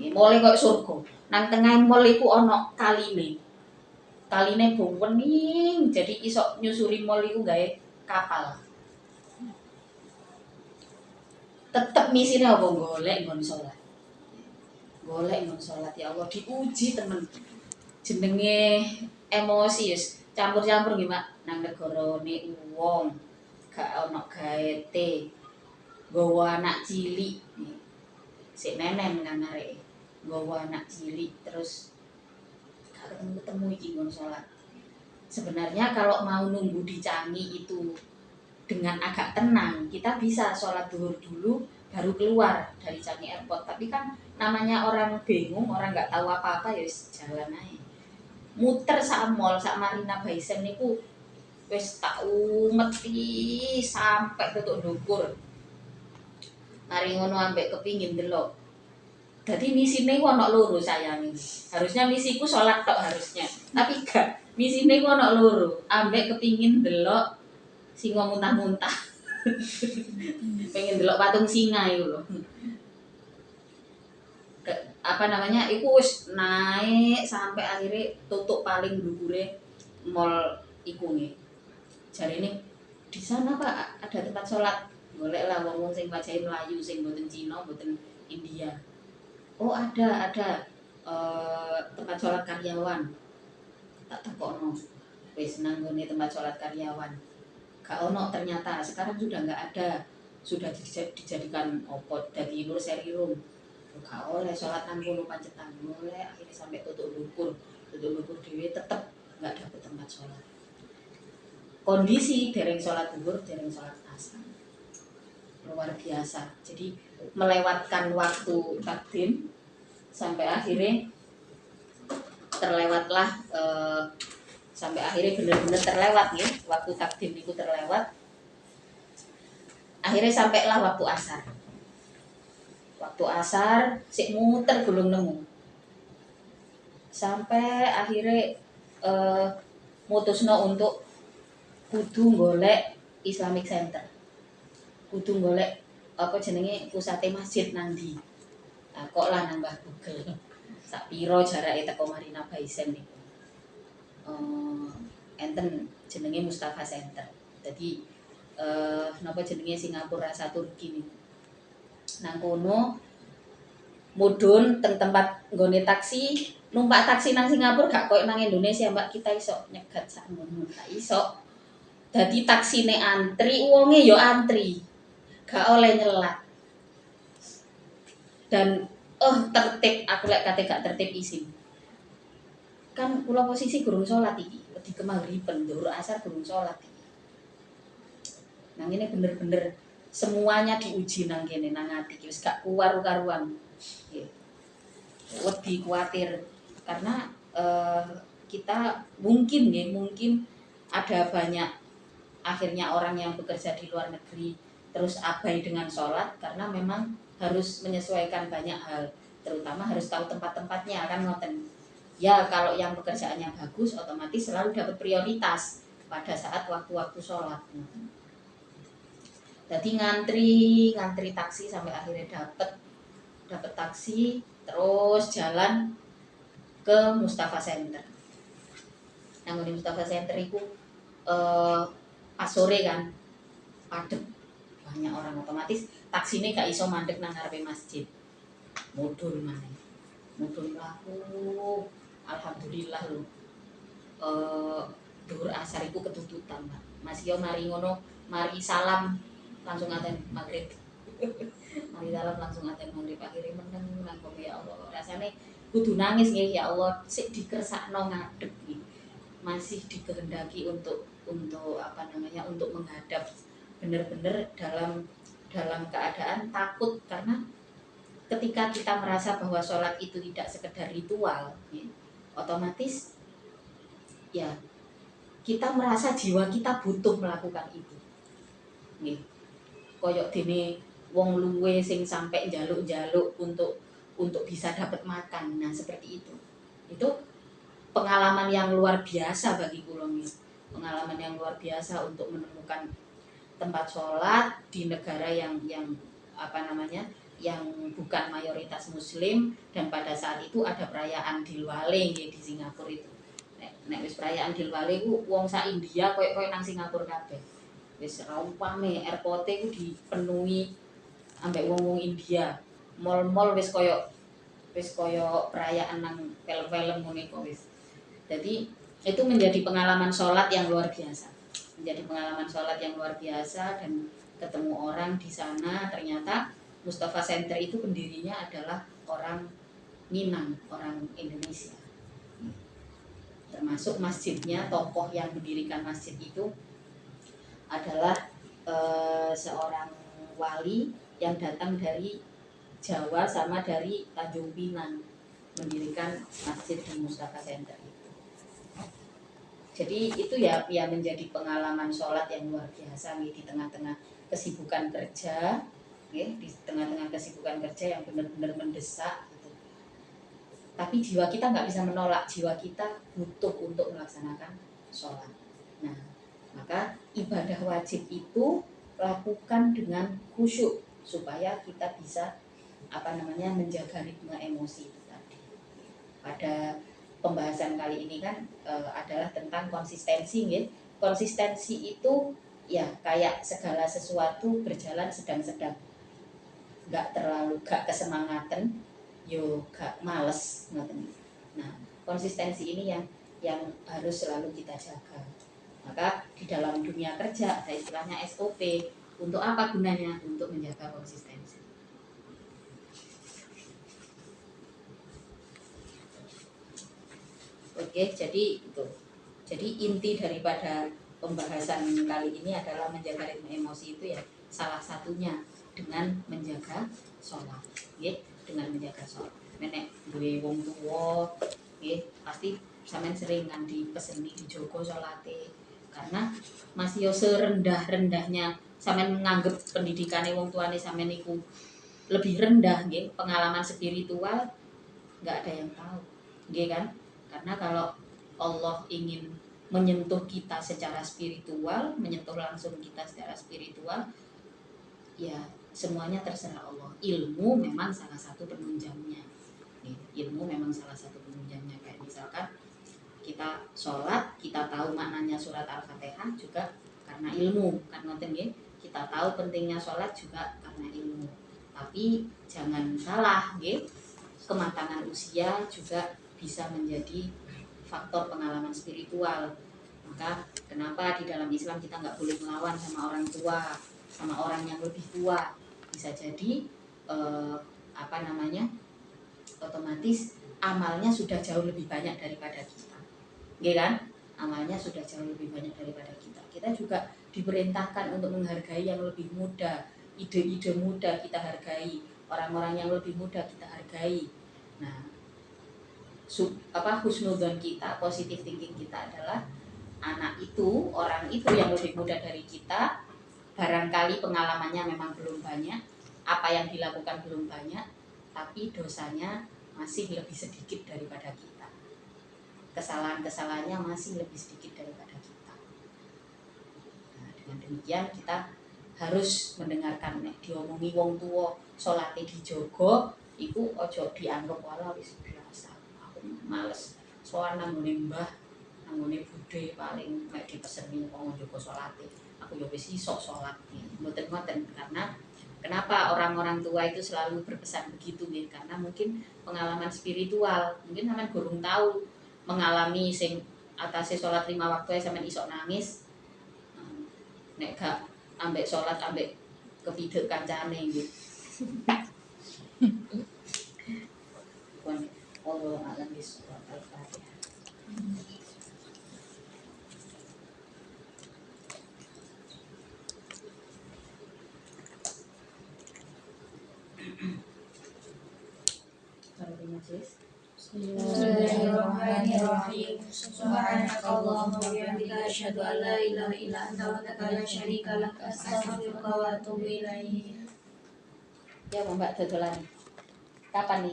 Nggih, mall koyo surga. Nang tengah mall iku ana kaline. Kaline bening, jadi iso nyusuri mall iku gawe kapal. Tetep misine apa golek nggon salat. Golek nggon salat ya Allah diuji temen. Jenenge emosi wis campur-campur nggih, Mak. Nang negarane wong gak ana gaete. Nggawa anak cilik. Sik nenen kan areke. Nggawa anak cilik terus gak ketemu iki nggon salat. Sebenarnya kalau mau nunggu di Canggih itu dengan agak tenang, kita bisa sholat duhur dulu baru keluar dari Canggih Airport. Tapi kan namanya orang bingung, orang nggak tahu apa-apa ya jalan aja. Muter sak mall, sak Marina Bay Sands niku wis tak umeti sampai tutuk ndukur. Mari ngono ambek kepingin delok. Jadi misine ku ana loro sayang. Harusnya misiku sholat tok harusnya. Tapi gak, misine ku ana loro, ambek kepingin delok singa muntah-muntah. Pengen delok patung singa itu loh. Apa namanya? Iku wis naik sampai akhirnya tutup paling dukure mall iku nggih. Jarine di sana Pak ada tempat sholat. Golek lah wong-wong sing wajahe Melayu sing mboten Cina, mboten India. Oh ada tempat sholat karyawan. Tak takokno. Wis nang nggone tempat sholat karyawan. Gak ono ternyata sekarang sudah nggak ada, sudah dijadikan opot dari nursery room. Gak oleh sholat nang kono pancetan mulai akhirnya sampai tutup lukur dewe tetep nggak dapet tempat sholat. Kondisi dereng sholat zuhur, dereng sholat asar, luar biasa. Jadi melewatkan waktu takdim sampai akhirnya terlewatlah sampai akhirnya benar-benar terlewat ya, waktu takdim itu terlewat. Akhirnya sampailah waktu asar. Waktu asar sik muter belum nemu. Sampai akhirnya mutusno untuk kudu golek Islamic Center. Kudu golek apa jenenge pusate masjid nang ndi. Nah, kok lah nambah Google. Sak piro jarake teko Marina Bay Sands niku. Enten jenenge Mustafa Center. Jadi napa jenenge Singapura rasa Turki niku. Nang kono mudhun teng tempat nggone taksi, numpak taksi nang Singapura gak koyo nang Indonesia, Mbak. Kita iso nyegat sak ngono, gak iso. Dadi taksine antri, wonge yo antri. Gak oleh nyelat. Dan tertib, aku lek kate gak tertib isin. Kan kula posisi gurung salat iki, wedi kemagriben, dhuwur asar gurung salat iki. Nang ini bener-bener semuanya diuji nang kene nang ati wis gak kuwaru-karuan. Nggih. Wedi kuatir karena kita mungkin ada banyak akhirnya orang yang bekerja di luar negeri terus abai dengan sholat karena memang harus menyesuaikan banyak hal, terutama harus tahu tempat-tempatnya kan ngoten. Ya kalau yang pekerjaannya bagus otomatis selalu dapat prioritas pada saat waktu-waktu sholat. Jadi ngantri taksi sampai akhirnya dapat taksi terus jalan ke Mustafa Center. Yang di Mustafa Center itu pas sore kan padet banyak orang, otomatis taksi ini gak iso mandek nang ngarepe masjid. Mudhun maneh. Mudhun laku alhamdulillah lho. Dhuwur asar iku ketututan, Pak. Masih yo mari ngono, mari salam langsung aten maghrib. Mari salam langsung aten maghrib, akhire meneng nang ya Allah. Rasane kudu nangis nggih, ya Allah, sik dikersakno ngadeg nggih. Masih dikehendaki untuk apa namanya, untuk menghadap benar-benar dalam keadaan takut, karena ketika kita merasa bahwa sholat itu tidak sekedar ritual ya, otomatis ya kita merasa jiwa kita butuh melakukan itu nih. Koyok dene wong luwe sing sampai jaluk-jaluk untuk bisa dapat makan, nah seperti itu pengalaman yang luar biasa bagi kula nih, pengalaman yang luar biasa untuk menemukan tempat sholat di negara yang apa namanya, yang bukan mayoritas muslim, dan pada saat itu ada perayaan Dilwale di Singapura itu. Nek wis perayaan Dilwale ku wong sak India koyo nang Singapura kabeh. Wis raumpame airport ku dipenuhi ambek wong-wong India. Mall-mall wis koyo perayaan nang film-film ngene kok wis. Jadi itu menjadi pengalaman sholat yang luar biasa. Menjadi pengalaman sholat yang luar biasa, dan ketemu orang di sana. Ternyata Mustafa Center itu pendirinya adalah orang Minang, orang Indonesia. Termasuk masjidnya, tokoh yang mendirikan masjid itu adalah seorang wali yang datang dari Jawa sama dari Tanjung Pinang, mendirikan masjid di Mustafa Center itu. Jadi itu ya menjadi pengalaman sholat yang luar biasa nih, di tengah-tengah kesibukan kerja, di tengah-tengah kesibukan kerja yang benar-benar mendesak gitu. Tapi jiwa kita nggak bisa menolak, jiwa kita butuh untuk melaksanakan sholat. Nah, maka ibadah wajib itu lakukan dengan khusyuk supaya kita bisa apa namanya, menjaga ritme emosi itu tadi. Pada pembahasan kali ini kan adalah tentang konsistensi, gitu. Konsistensi itu ya kayak segala sesuatu berjalan sedang-sedang, nggak terlalu gak kesemangatan, yo gak males ngoten. Nah, konsistensi ini yang harus selalu kita jaga. Maka di dalam dunia kerja ada istilahnya SOP. Untuk apa gunanya? Untuk menjaga konsistensi. Oke, jadi itu. Jadi inti daripada pembahasan kali ini adalah menjaga ritme emosi itu ya salah satunya dengan menjaga sholat, dengan menjaga sholat. Nenek duwe wong tua, pasti sampean sering kan dipeseni dijogo sholate, karena masih yo serendah-rendahnya sampean menganggap pendidikannya wong tuane sampean niku lebih rendah, pengalaman spiritual nggak ada yang tahu, kan? Karena kalau Allah ingin menyentuh kita secara spiritual, menyentuh langsung kita secara spiritual, ya semuanya terserah Allah. Ilmu memang salah satu penunjangnya. Ilmu memang salah satu penunjangnya. Kayak misalkan kita sholat, kita tahu maknanya surat Al-Fatihah juga karena ilmu. Karena kita tahu pentingnya sholat juga karena ilmu. Tapi jangan salah, kematangan usia juga bisa menjadi faktor pengalaman spiritual. Maka kenapa di dalam Islam kita nggak boleh melawan sama orang tua, sama orang yang lebih tua? Bisa jadi apa namanya, otomatis amalnya sudah jauh lebih banyak daripada kita, kan? Amalnya sudah jauh lebih banyak daripada kita. Kita juga diperintahkan untuk menghargai yang lebih muda, ide-ide muda kita hargai, orang-orang yang lebih muda kita hargai. Nah, husnudzon kita, positive thinking kita adalah anak itu, orang itu yang lebih muda dari kita, barangkali pengalamannya memang belum banyak, apa yang dilakukan belum banyak, tapi dosanya masih lebih sedikit daripada kita, kesalahan-kesalahannya masih lebih sedikit daripada kita. Nah, dengan demikian kita harus mendengarkan nek diomongi wong tua salate dijogo, iku ojo dianggap wala wis biasa, aku males soal nanggone mbah, nanggone budhe paling mek dipeseni wong njogo salate, aku yo wis iso salat. Mboten-mboten, karena kenapa orang-orang tua itu selalu berpesan begitu, karena mungkin pengalaman spiritual, mungkin sampean gurung tahu mengalami sing atase sholat 5 waktu sampean iso nangis, nek gak ambek sholat ambek kepidek kancane gitu. Pun Allah alam bisawab. Al-Fatihah. Bismillahirrahmanirrahim. Subhanakallahumma wa bihamdika asyhadu an la ilaha illa anta wahdaka la syarika lak astaghfiruka wa atubu ilaik. Ya Mbak dodolan. Kapan nih?